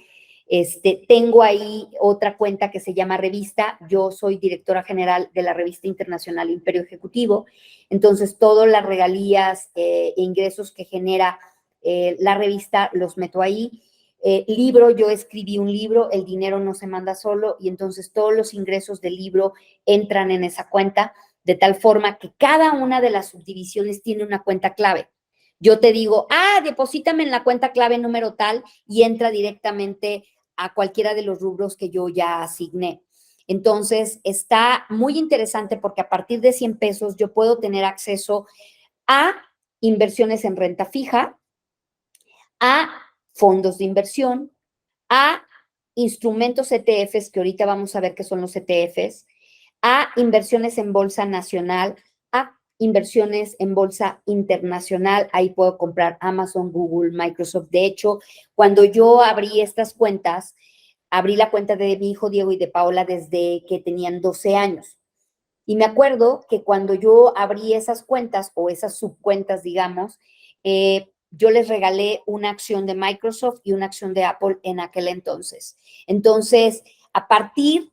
Tengo ahí otra cuenta que se llama Revista. Yo soy directora general de la revista internacional Imperio Ejecutivo. Entonces, todas las regalías e ingresos que genera la revista los meto ahí. Libro, yo escribí un libro, el dinero no se manda solo y entonces todos los ingresos del libro entran en esa cuenta, de tal forma que cada una de las subdivisiones tiene una cuenta clave. Yo te digo, deposítame en la cuenta clave número tal y entra directamente a cualquiera de los rubros que yo ya asigné. Entonces, está muy interesante porque a partir de 100 pesos yo puedo tener acceso a inversiones en renta fija, a fondos de inversión, a instrumentos ETFs, que ahorita vamos a ver qué son los ETFs, a inversiones en bolsa nacional, a inversiones en bolsa internacional. Ahí puedo comprar Amazon, Google, Microsoft. De hecho, cuando yo abrí estas cuentas, abrí la cuenta de mi hijo Diego y de Paola desde que tenían 12 años. Y me acuerdo que cuando yo abrí esas cuentas o esas subcuentas, digamos, yo les regalé una acción de Microsoft y una acción de Apple en aquel entonces. Entonces, a partir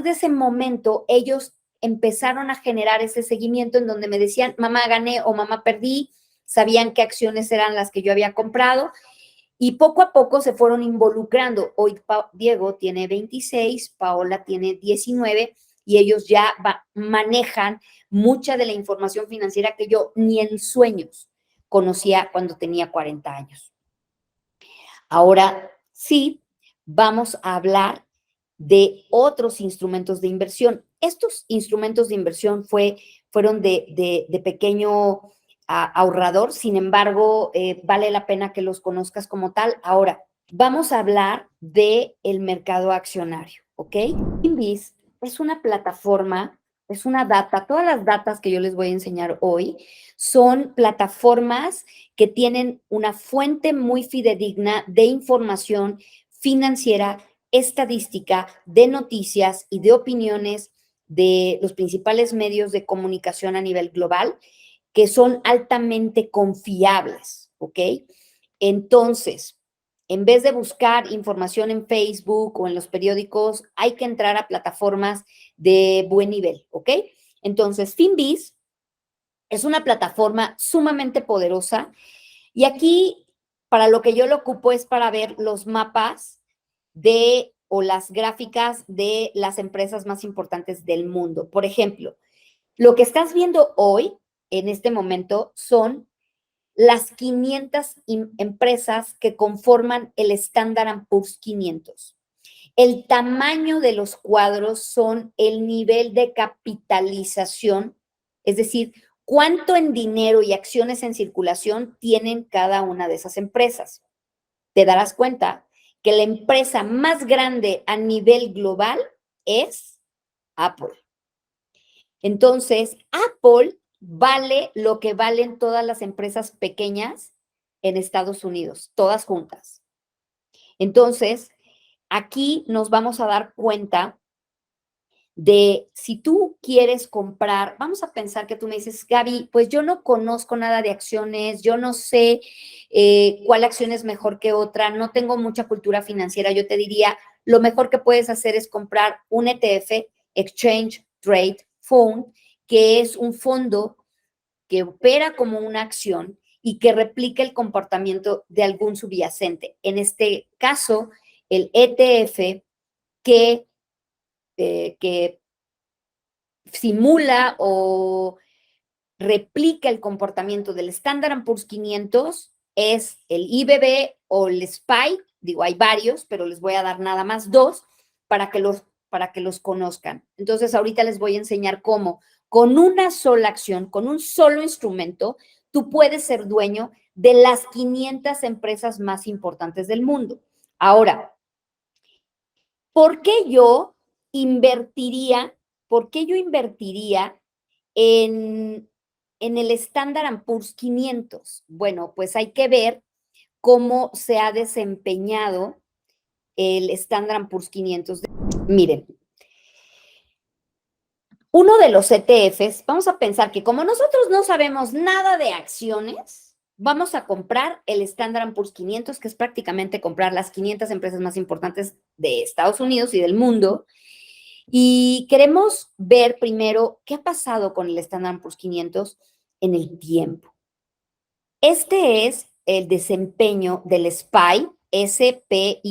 de ese momento, ellos empezaron a generar ese seguimiento en donde me decían, mamá gané o mamá perdí, sabían qué acciones eran las que yo había comprado y poco a poco se fueron involucrando. Hoy Diego tiene 26, Paola tiene 19 y ellos ya manejan mucha de la información financiera que yo ni en sueños conocía cuando tenía 40 años. Ahora sí, vamos a hablar de otros instrumentos de inversión. Estos instrumentos de inversión fueron de pequeño ahorrador, sin embargo, vale la pena que los conozcas como tal. Ahora, vamos a hablar del mercado accionario, ¿ok? Finviz es una plataforma, es una data, todas las datas que yo les voy a enseñar hoy son plataformas que tienen una fuente muy fidedigna de información financiera, estadística, de noticias y de opiniones de los principales medios de comunicación a nivel global que son altamente confiables, ¿ok? Entonces, en vez de buscar información en Facebook o en los periódicos, hay que entrar a plataformas de buen nivel, ¿ok? Entonces, Finviz es una plataforma sumamente poderosa y aquí, para lo que yo lo ocupo es para ver los mapas o las gráficas de las empresas más importantes del mundo. Por ejemplo, lo que estás viendo hoy, en este momento, son las 500 empresas que conforman el Standard & Poor's 500. El tamaño de los cuadros son el nivel de capitalización, es decir, cuánto en dinero y acciones en circulación tienen cada una de esas empresas. Te darás cuenta que la empresa más grande a nivel global es Apple. Entonces, Apple vale lo que valen todas las empresas pequeñas en Estados Unidos, todas juntas. Entonces, aquí nos vamos a dar cuenta de si tú quieres comprar, vamos a pensar que tú me dices, Gaby, pues yo no conozco nada de acciones, yo no sé cuál acción es mejor que otra, no tengo mucha cultura financiera. Yo te diría, lo mejor que puedes hacer es comprar un ETF, Exchange Trade Fund, que es un fondo que opera como una acción y que replica el comportamiento de algún subyacente. En este caso, el ETF que simula o replica el comportamiento del Standard & Poor's 500 es el IBB o el SPY. Digo, hay varios, pero les voy a dar nada más dos para que los conozcan. Entonces, ahorita les voy a enseñar cómo, con una sola acción, con un solo instrumento, tú puedes ser dueño de las 500 empresas más importantes del mundo. Ahora, ¿por qué yo invertiría, en el Standard & Poor's 500? Bueno, pues hay que ver cómo se ha desempeñado el Standard & Poor's 500. Miren, uno de los ETFs, vamos a pensar que como nosotros no sabemos nada de acciones, vamos a comprar el Standard & Poor's 500, que es prácticamente comprar las 500 empresas más importantes de Estados Unidos y del mundo. Y queremos ver primero qué ha pasado con el Standard & Poor's 500 en el tiempo. Este es el desempeño del SPY, SPY,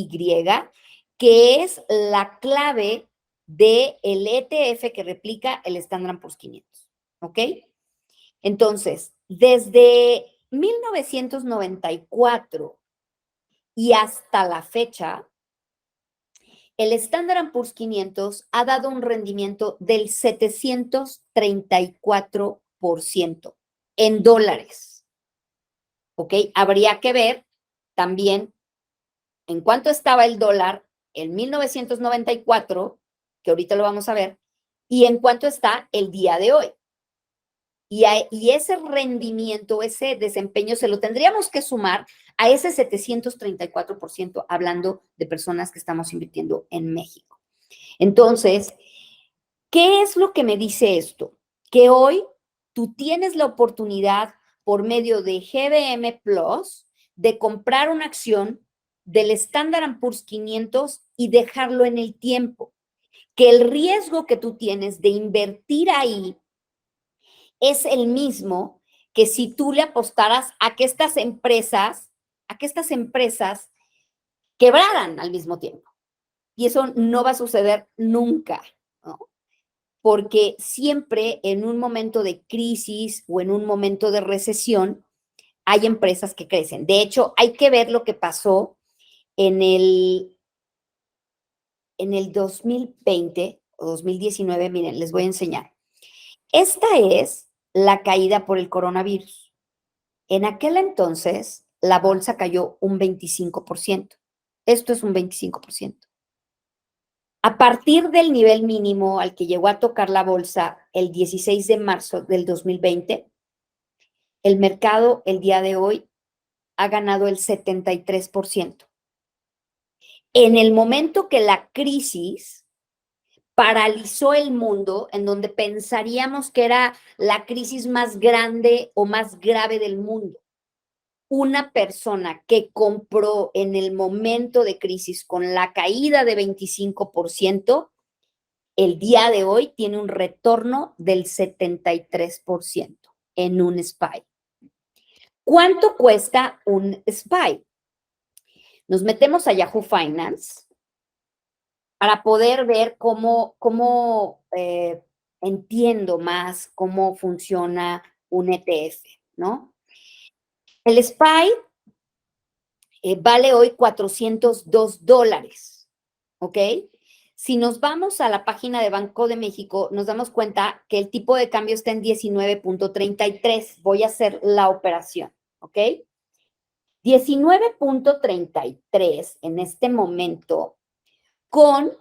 que es la clave del ETF que replica el Standard & Poor's 500, ¿ok? Entonces, desde 1994 y hasta la fecha, el Standard & Poor's 500 ha dado un rendimiento del 734% en dólares, ¿ok? Habría que ver también en cuánto estaba el dólar en 1994, que ahorita lo vamos a ver, y en cuánto está el día de hoy. Y ese rendimiento, ese desempeño, se lo tendríamos que sumar a ese 734%, hablando de personas que estamos invirtiendo en México. Entonces, ¿qué es lo que me dice esto? Que hoy tú tienes la oportunidad, por medio de GBM Plus, de comprar una acción del Standard & Poor's 500 y dejarlo en el tiempo. Que el riesgo que tú tienes de invertir ahí es el mismo que si tú le apostaras a que estas empresas quebraran al mismo tiempo. Y eso no va a suceder nunca, ¿no? Porque siempre en un momento de crisis o en un momento de recesión hay empresas que crecen. De hecho, hay que ver lo que pasó en el 2020 o 2019. Miren, les voy a enseñar. Esta es la caída por el coronavirus. En aquel entonces, la bolsa cayó un 25%. Esto es un 25%. A partir del nivel mínimo al que llegó a tocar la bolsa el 16 de marzo del 2020, el mercado el día de hoy ha ganado el 73%. En el momento que la crisis paralizó el mundo, en donde pensaríamos que era la crisis más grande o más grave del mundo, una persona que compró en el momento de crisis con la caída de 25%, el día de hoy tiene un retorno del 73% en un SPY. ¿Cuánto cuesta un SPY? Nos metemos a Yahoo Finance para poder ver cómo entiendo más cómo funciona un ETF, ¿no? El SPY vale hoy $402, ¿ok? Si nos vamos a la página de Banco de México, nos damos cuenta que el tipo de cambio está en 19.33. Voy a hacer la operación, ¿ok? 19.33 en este momento, con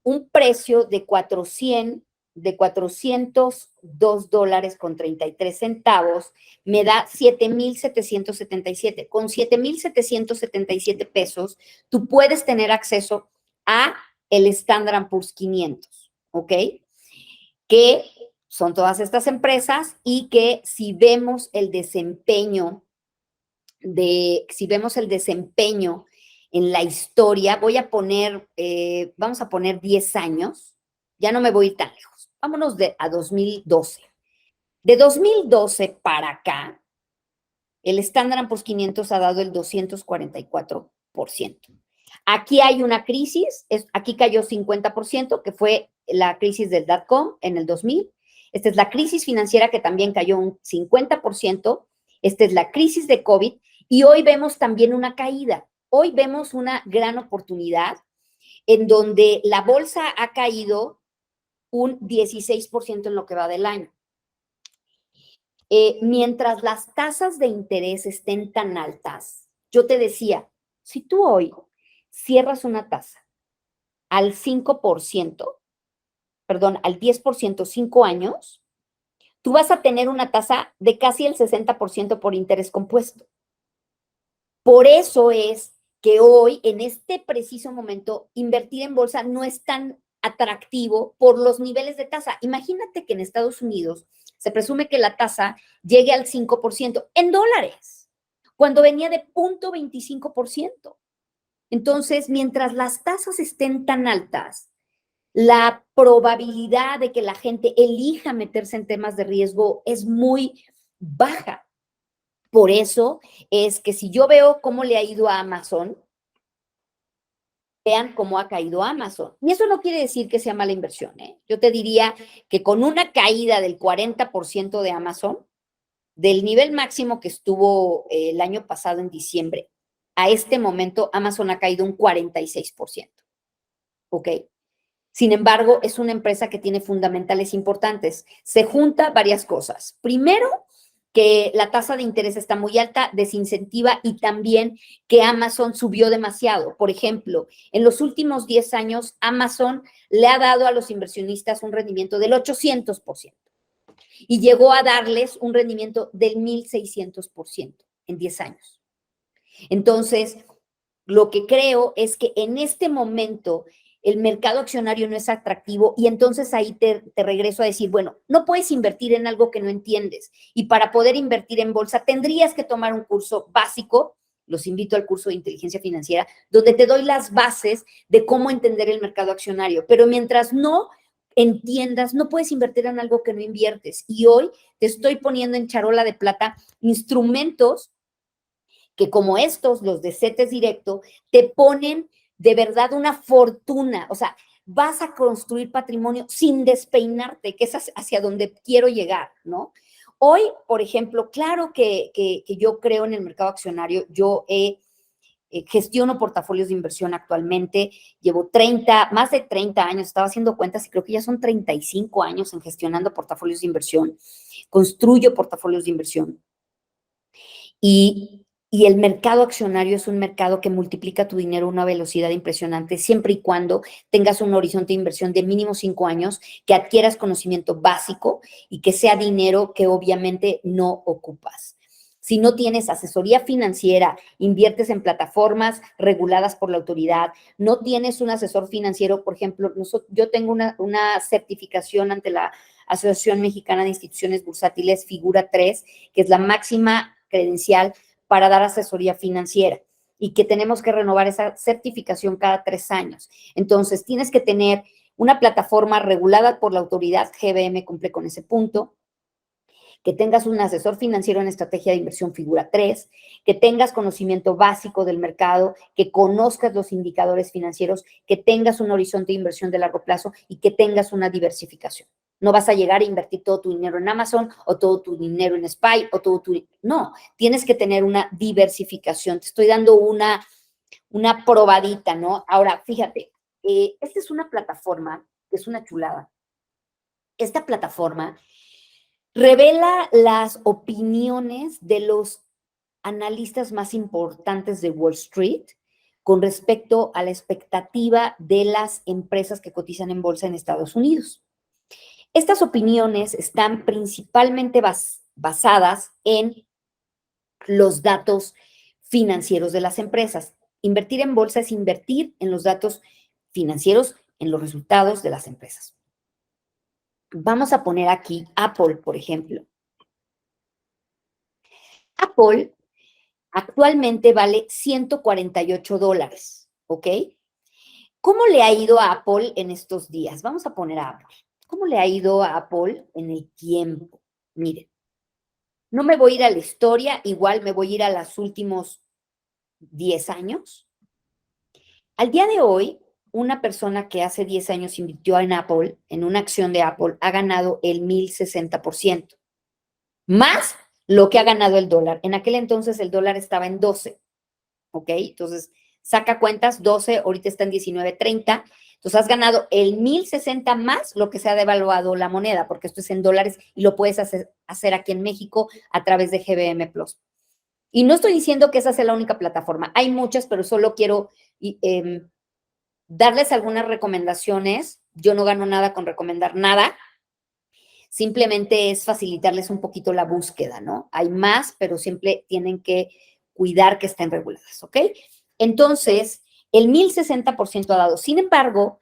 un precio de $402.33, me da 7,777. Con 7,777 pesos, tú puedes tener acceso a el Standard & Poor's 500, ¿ok? Que son todas estas empresas y que si vemos el desempeño en la historia, vamos a poner 10 años, ya no me voy tan lejos, vámonos a 2012. De 2012 para acá, el Standard & Poor's 500 ha dado el 244%. Aquí hay una crisis, aquí cayó 50%, que fue la crisis del dot-com en el 2000. Esta es la crisis financiera que también cayó un 50%. Esta es la crisis de COVID. Y hoy vemos también una caída. Hoy vemos una gran oportunidad en donde la bolsa ha caído un 16% en lo que va del año. Mientras las tasas de interés estén tan altas, yo te decía, si tú hoy cierras una tasa al 5%, perdón, al 10%, 5 años, tú vas a tener una tasa de casi el 60% por interés compuesto. Por eso es que hoy, en este preciso momento, invertir en bolsa no es tan atractivo por los niveles de tasa. Imagínate que en Estados Unidos se presume que la tasa llegue al 5% en dólares, cuando venía de 0.25%. Entonces, mientras las tasas estén tan altas, la probabilidad de que la gente elija meterse en temas de riesgo es muy baja. Por eso es que si yo veo cómo le ha ido a Amazon, vean cómo ha caído Amazon. Y eso no quiere decir que sea mala inversión, ¿eh? Yo te diría que con una caída del 40% de Amazon, del nivel máximo que estuvo el año pasado en diciembre, a este momento Amazon ha caído un 46%. ¿Ok? Sin embargo, es una empresa que tiene fundamentales importantes. Se junta varias cosas. Primero, que la tasa de interés está muy alta, desincentiva, y también que Amazon subió demasiado. Por ejemplo, en los últimos 10 años, Amazon le ha dado a los inversionistas un rendimiento del 800% y llegó a darles un rendimiento del 1,600% en 10 años. Entonces, lo que creo es que en este momento el mercado accionario no es atractivo y entonces ahí te regreso a decir, bueno, no puedes invertir en algo que no entiendes y para poder invertir en bolsa tendrías que tomar un curso básico. Los invito al curso de inteligencia financiera, donde te doy las bases de cómo entender el mercado accionario. Pero mientras no entiendas, no puedes invertir en algo que no inviertes. Y hoy te estoy poniendo en charola de plata instrumentos que, como estos, los de CETES Directo, te ponen de verdad una fortuna. O sea, vas a construir patrimonio sin despeinarte, que es hacia donde quiero llegar, ¿no? Hoy, por ejemplo, claro que yo creo en el mercado accionario. Yo gestiono portafolios de inversión actualmente. Llevo más de 30 años, estaba haciendo cuentas y creo que ya son 35 años en gestionando portafolios de inversión. Construyo portafolios de inversión. Y el mercado accionario es un mercado que multiplica tu dinero a una velocidad impresionante, siempre y cuando tengas un horizonte de inversión de mínimo 5 años, que adquieras conocimiento básico y que sea dinero que obviamente no ocupas. Si no tienes asesoría financiera, inviertes en plataformas reguladas por la autoridad, no tienes un asesor financiero, por ejemplo, yo tengo una certificación ante la Asociación Mexicana de Instituciones Bursátiles, Figura 3, que es la máxima credencial para dar asesoría financiera y que tenemos que renovar esa certificación cada 3 años. Entonces, tienes que tener una plataforma regulada por la autoridad. GBM cumple con ese punto, que tengas un asesor financiero en estrategia de inversión figura 3, que tengas conocimiento básico del mercado, que conozcas los indicadores financieros, que tengas un horizonte de inversión de largo plazo y que tengas una diversificación. No vas a llegar a invertir todo tu dinero en Amazon o todo tu dinero en SPY o todo tu... No, tienes que tener una diversificación. Te estoy dando una probadita, ¿no? Ahora, fíjate, esta es una plataforma, es una chulada. Esta plataforma revela las opiniones de los analistas más importantes de Wall Street con respecto a la expectativa de las empresas que cotizan en bolsa en Estados Unidos. Estas opiniones están principalmente basadas en los datos financieros de las empresas. Invertir en bolsa es invertir en los datos financieros, en los resultados de las empresas. Vamos a poner aquí Apple, por ejemplo. Apple actualmente vale $148, ¿ok? ¿Cómo le ha ido a Apple en estos días? Vamos a poner a Apple. ¿Cómo le ha ido a Apple en el tiempo? Miren, no me voy a ir a la historia, igual me voy a ir a los últimos 10 años. Al día de hoy, una persona que hace 10 años invirtió en Apple, en una acción de Apple, ha ganado el 1060%, más lo que ha ganado el dólar. En aquel entonces el dólar estaba en 12, ¿ok? Entonces, saca cuentas, 12, ahorita está en 19.30. Entonces, has ganado el 1060 más lo que se ha devaluado la moneda, porque esto es en dólares y lo puedes hacer aquí en México a través de GBM Plus. Y no estoy diciendo que esa sea la única plataforma. Hay muchas, pero solo quiero darles algunas recomendaciones. Yo no gano nada con recomendar nada. Simplemente es facilitarles un poquito la búsqueda, ¿no? Hay más, pero siempre tienen que cuidar que estén reguladas, ¿ok? Entonces, el 1060% ha dado. Sin embargo,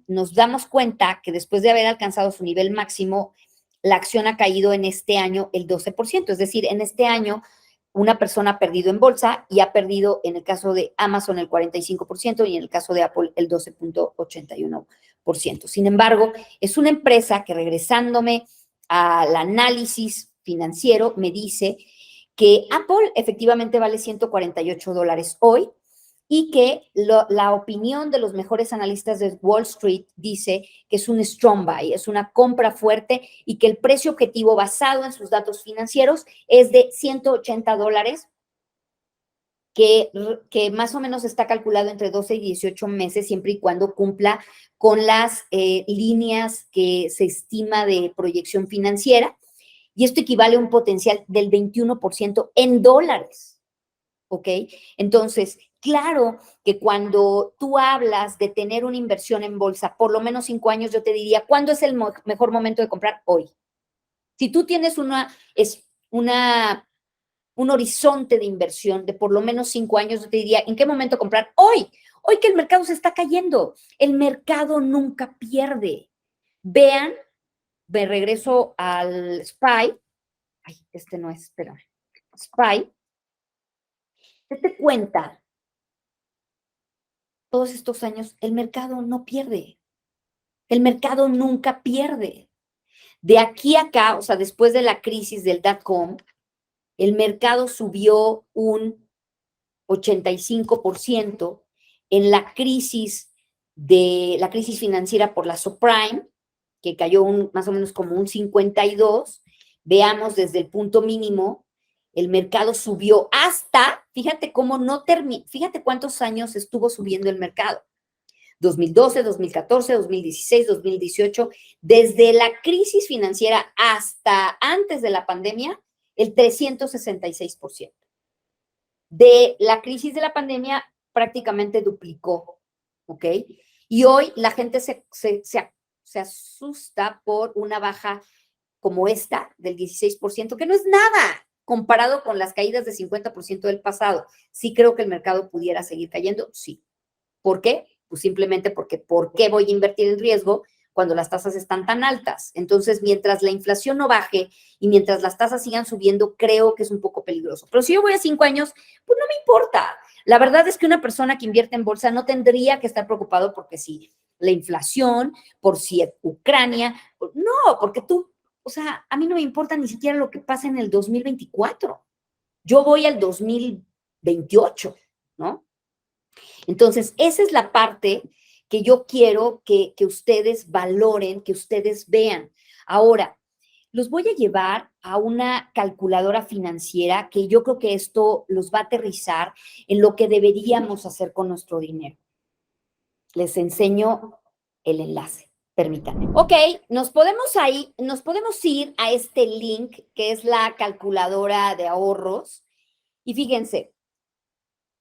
nos damos cuenta que después de haber alcanzado su nivel máximo, la acción ha caído en este año el 12%. Es decir, en este año una persona ha perdido en bolsa y ha perdido en el caso de Amazon el 45% y en el caso de Apple el 12.81%. Sin embargo, es una empresa que, regresándome al análisis financiero, me dice que Apple efectivamente vale $148 hoy y que la opinión de los mejores analistas de Wall Street dice que es un strong buy, es una compra fuerte y que el precio objetivo basado en sus datos financieros es de $180, que más o menos está calculado entre 12 y 18 meses, siempre y cuando cumpla con las líneas que se estima de proyección financiera. Y esto equivale a un potencial del 21% en dólares, ¿ok? Entonces, claro que cuando tú hablas de tener una inversión en bolsa, por lo menos 5 años, yo te diría, ¿cuándo es el mejor momento de comprar? Hoy. Si tú tienes un horizonte de inversión de por lo menos 5 años, yo te diría, ¿en qué momento comprar? Hoy. Hoy que el mercado se está cayendo. El mercado nunca pierde. Vean, me regreso al SPY. Ay, este no es, espérame. SPY. Date cuenta, todos estos años, el mercado no pierde. El mercado nunca pierde. De aquí a acá, o sea, después de la crisis del dot-com, el mercado subió un 85%. En la crisis financiera por la subprime, que cayó más o menos como un 52%, veamos desde el punto mínimo, el mercado subió hasta, fíjate cómo no terminó, fíjate cuántos años estuvo subiendo el mercado. 2012, 2014, 2016, 2018, desde la crisis financiera hasta antes de la pandemia, el 366%. De la crisis de la pandemia prácticamente duplicó, ¿ok? Y hoy la gente se asusta por una baja como esta del 16%, que no es nada comparado con las caídas de 50% del pasado. Sí creo que el mercado pudiera seguir cayendo, sí. ¿Por qué? Pues simplemente porque ¿por qué voy a invertir en riesgo cuando las tasas están tan altas? Entonces, mientras la inflación no baje y mientras las tasas sigan subiendo, creo que es un poco peligroso. Pero si yo voy a 5 años, pues no me importa. La verdad es que una persona que invierte en bolsa no tendría que estar preocupado porque si la inflación, por si Ucrania, no, porque tú, o sea, a mí no me importa ni siquiera lo que pase en el 2024. Yo voy al 2028, ¿no? Entonces, esa es la parte que yo quiero que ustedes valoren, que ustedes vean. Ahora, los voy a llevar a una calculadora financiera que yo creo que esto los va a aterrizar en lo que deberíamos hacer con nuestro dinero. Les enseño el enlace, permítanme. Ok, nos podemos ir a este link que es la calculadora de ahorros y fíjense,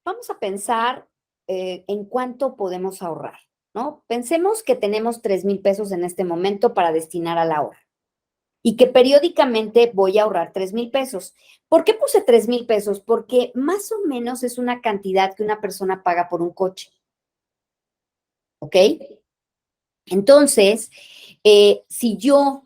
vamos a pensar en cuánto podemos ahorrar, ¿no? Pensemos que tenemos 3,000 pesos en este momento para destinar al ahorro y que periódicamente voy a ahorrar 3,000 pesos. ¿Por qué puse 3,000 pesos? Porque más o menos es una cantidad que una persona paga por un coche, ¿ok? Entonces, si yo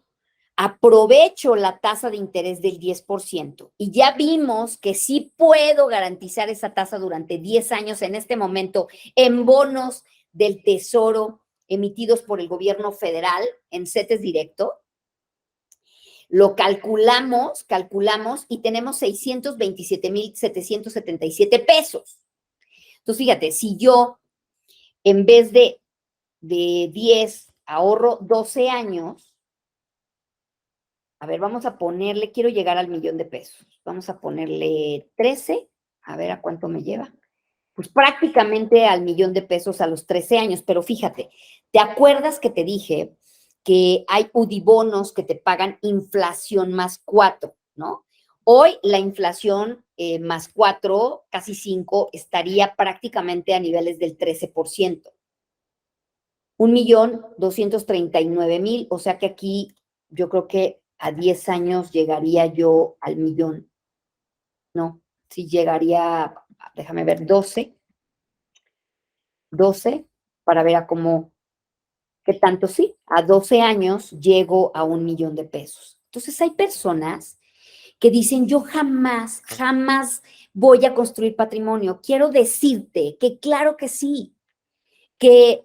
aprovecho la tasa de interés del 10% y ya vimos que sí puedo garantizar esa tasa durante 10 años en este momento en bonos del Tesoro emitidos por el gobierno federal en CETES directo, Lo calculamos y tenemos 627,777 pesos. Entonces, fíjate, si yo en vez de 10 ahorro 12 años, a ver, vamos a ponerle, quiero llegar al 1,000,000 de pesos. Vamos a ponerle 13, a ver a cuánto me lleva. Pues prácticamente al 1,000,000 de pesos a los 13 años, pero fíjate, ¿te acuerdas que te dije que hay UDIbonos que te pagan inflación más 4, ¿no? Hoy la inflación más 4, casi 5, estaría prácticamente a niveles del 13%. 1,239,000, o sea que aquí yo creo que a 10 años llegaría yo al millón. No, sí llegaría, déjame ver, 12 para ver a cómo, qué tanto sí. A 12 años llego a 1,000,000 de pesos. Entonces hay personas que dicen, yo jamás voy a construir patrimonio. Quiero decirte que claro que sí, que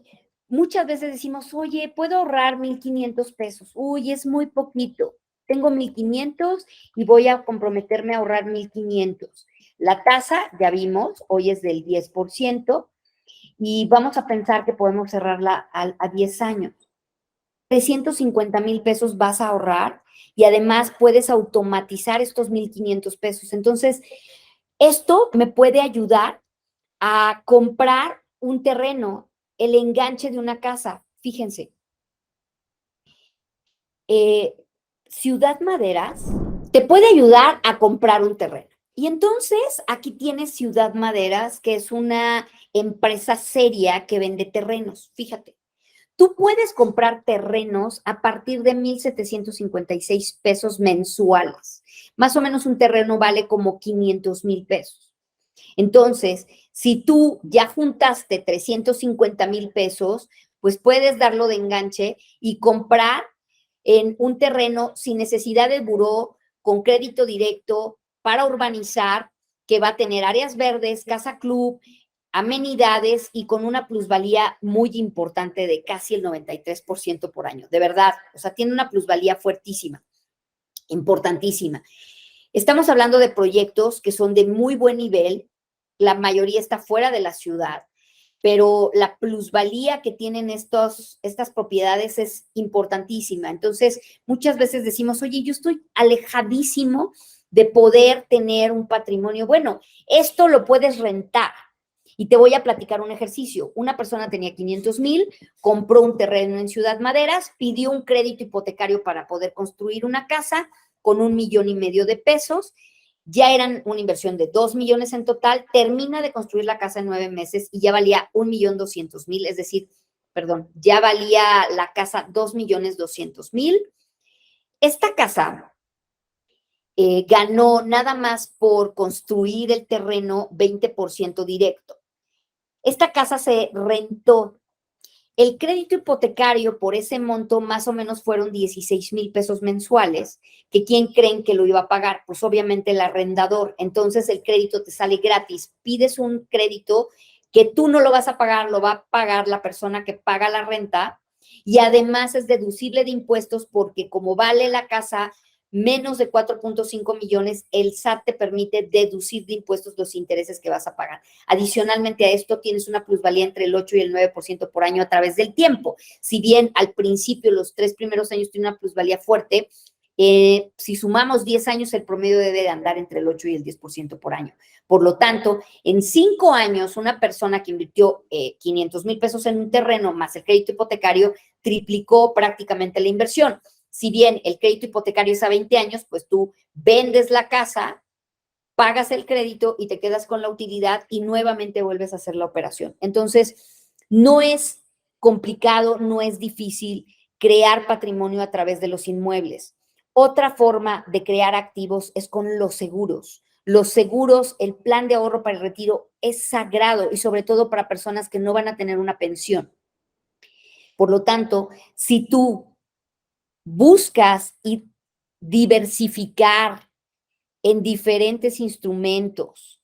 muchas veces decimos, oye, puedo ahorrar 1,500 pesos. Uy, es muy poquito. Tengo 1,500 y voy a comprometerme a ahorrar 1,500. La tasa, ya vimos, hoy es del 10% y vamos a pensar que podemos cerrarla a 10 años. 350,000 pesos vas a ahorrar y además puedes automatizar estos 1,500 pesos. Entonces, esto me puede ayudar a comprar un terreno, el enganche de una casa. Fíjense, eh, Ciudad Maderas te puede ayudar a comprar un terreno. Y entonces aquí tienes Ciudad Maderas, que es una empresa seria que vende terrenos. Fíjate, tú puedes comprar terrenos a partir de 1,756 pesos mensuales. Más o menos un terreno vale como 500,000 pesos. Entonces, si tú ya juntaste 350,000 pesos, pues puedes darlo de enganche y comprar en un terreno sin necesidad de buró, con crédito directo, para urbanizar, que va a tener áreas verdes, casa club, amenidades y con una plusvalía muy importante de casi el 93% por año. De verdad, o sea, tiene una plusvalía fuertísima, importantísima. Estamos hablando de proyectos que son de muy buen nivel, la mayoría está fuera de la ciudad, pero la plusvalía que tienen estas propiedades es importantísima. Entonces, muchas veces decimos, oye, yo estoy alejadísimo de poder tener un patrimonio. Bueno, esto lo puedes rentar. Y te voy a platicar un ejercicio. Una persona tenía 500,000, compró un terreno en Ciudad Maderas, pidió un crédito hipotecario para poder construir una casa con 1,500,000 de pesos. Ya eran una inversión de 2 millones en total, termina de construir la casa en 9 meses y ya valía 1,200,000, es decir, perdón, ya valía la casa 2,200,000. Esta casa ganó nada más por construir el terreno 20% directo. Esta casa se rentó. El crédito hipotecario por ese monto más o menos fueron 16,000 pesos mensuales, que ¿quién creen que lo iba a pagar? Pues obviamente el arrendador. Entonces el crédito te sale gratis. Pides un crédito que tú no lo vas a pagar, lo va a pagar la persona que paga la renta y además es deducible de impuestos porque como vale la casa menos de 4,5 millones, el SAT te permite deducir de impuestos los intereses que vas a pagar. Adicionalmente a esto, tienes una plusvalía entre el 8 y el 9% por año a través del tiempo. Si bien al principio, los 3 primeros años, tiene una plusvalía fuerte, si sumamos 10 años, el promedio debe de andar entre el 8 y el 10% por año. Por lo tanto, en 5 años, una persona que invirtió 500,000 pesos en un terreno más el crédito hipotecario, triplicó prácticamente la inversión. Si bien el crédito hipotecario es a 20 años, pues tú vendes la casa, pagas el crédito y te quedas con la utilidad y nuevamente vuelves a hacer la operación. Entonces, no es complicado, no es difícil crear patrimonio a través de los inmuebles. Otra forma de crear activos es con los seguros. Los seguros, el plan de ahorro para el retiro es sagrado y sobre todo para personas que no van a tener una pensión. Por lo tanto, si tú buscas y diversificar en diferentes instrumentos,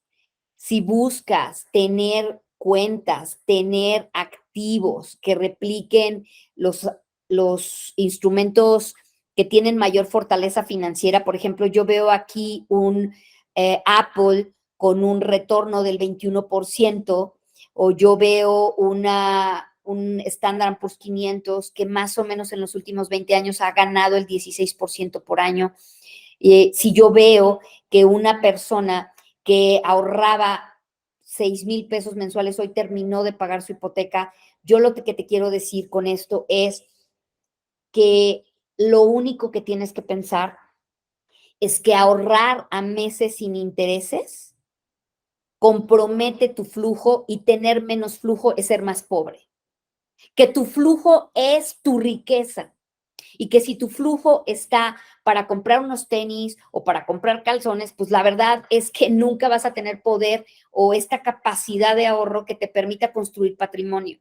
si buscas tener cuentas, tener activos que repliquen los instrumentos que tienen mayor fortaleza financiera. Por ejemplo, yo veo aquí un Apple con un retorno del 21%, o yo veo un Standard & Poor's 500 que más o menos en los últimos 20 años ha ganado el 16% por año. Si yo veo que una persona que ahorraba 6,000 pesos mensuales hoy terminó de pagar su hipoteca, yo lo que te quiero decir con esto es que lo único que tienes que pensar es que ahorrar a meses sin intereses compromete tu flujo, y tener menos flujo es ser más pobre. Que tu flujo es tu riqueza, y que si tu flujo está para comprar unos tenis o para comprar calzones, pues la verdad es que nunca vas a tener poder o esta capacidad de ahorro que te permita construir patrimonio.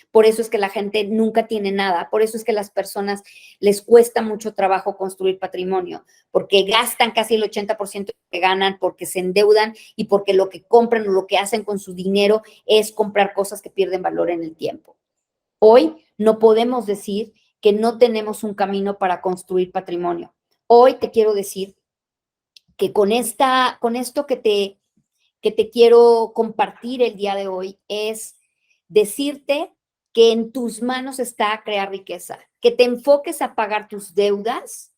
Por eso es que la gente nunca tiene nada, por eso es que a las personas les cuesta mucho trabajo construir patrimonio, porque gastan casi el 80% que ganan, porque se endeudan y porque lo que compran o lo que hacen con su dinero es comprar cosas que pierden valor en el tiempo. Hoy no podemos decir que no tenemos un camino para construir patrimonio. Hoy te quiero decir que con esto que te quiero compartir el día de hoy es decirte que en tus manos está crear riqueza, que te enfoques a pagar tus deudas,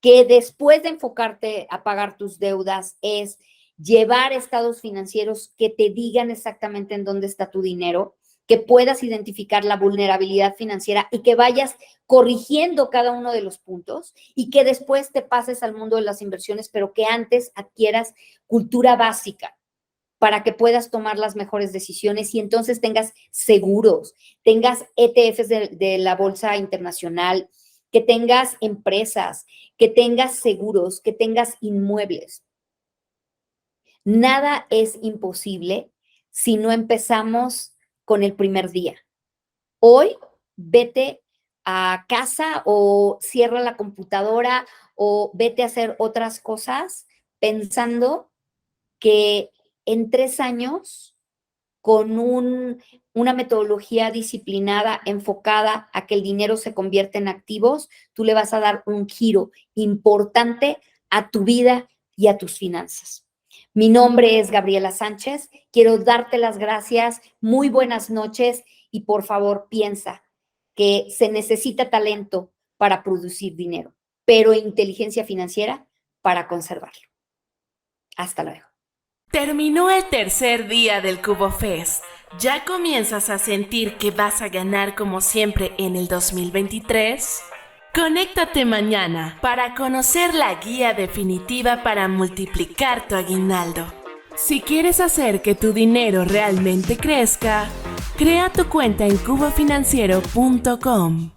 que después de enfocarte a pagar tus deudas es llevar estados financieros que te digan exactamente en dónde está tu dinero, que puedas identificar la vulnerabilidad financiera y que vayas corrigiendo cada uno de los puntos, y que después te pases al mundo de las inversiones, pero que antes adquieras cultura básica para que puedas tomar las mejores decisiones y entonces tengas seguros, tengas ETFs de la bolsa internacional, que tengas empresas, que tengas seguros, que tengas inmuebles. Nada es imposible si no empezamos con el primer día. Hoy vete a casa o cierra la computadora o vete a hacer otras cosas pensando que en 3 años, con una metodología disciplinada, enfocada a que el dinero se convierta en activos, tú le vas a dar un giro importante a tu vida y a tus finanzas. Mi nombre es Gabriela Sánchez, quiero darte las gracias, muy buenas noches, y por favor piensa que se necesita talento para producir dinero, pero inteligencia financiera para conservarlo. Hasta luego. Terminó el tercer día del Cubo Fest. ¿Ya comienzas a sentir que vas a ganar como siempre en el 2023? Conéctate mañana para conocer la guía definitiva para multiplicar tu aguinaldo. Si quieres hacer que tu dinero realmente crezca, crea tu cuenta en cubofinanciero.com.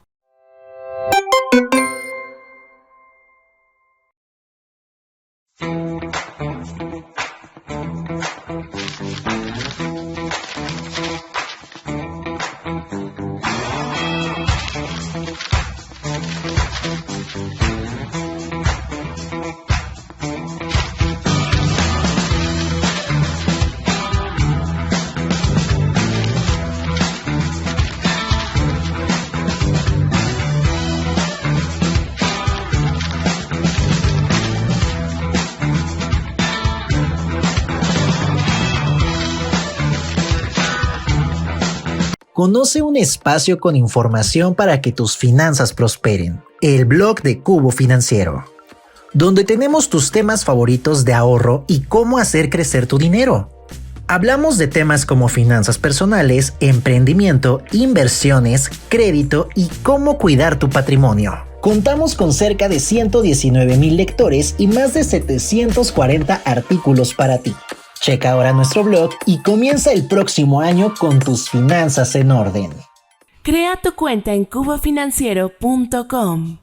Conoce un espacio con información para que tus finanzas prosperen. El blog de Cubo Financiero, donde tenemos tus temas favoritos de ahorro y cómo hacer crecer tu dinero. Hablamos de temas como finanzas personales, emprendimiento, inversiones, crédito y cómo cuidar tu patrimonio. Contamos con cerca de 119,000 lectores y más de 740 artículos para ti. Checa ahora nuestro blog y comienza el próximo año con tus finanzas en orden. Crea tu cuenta en cubofinanciero.com.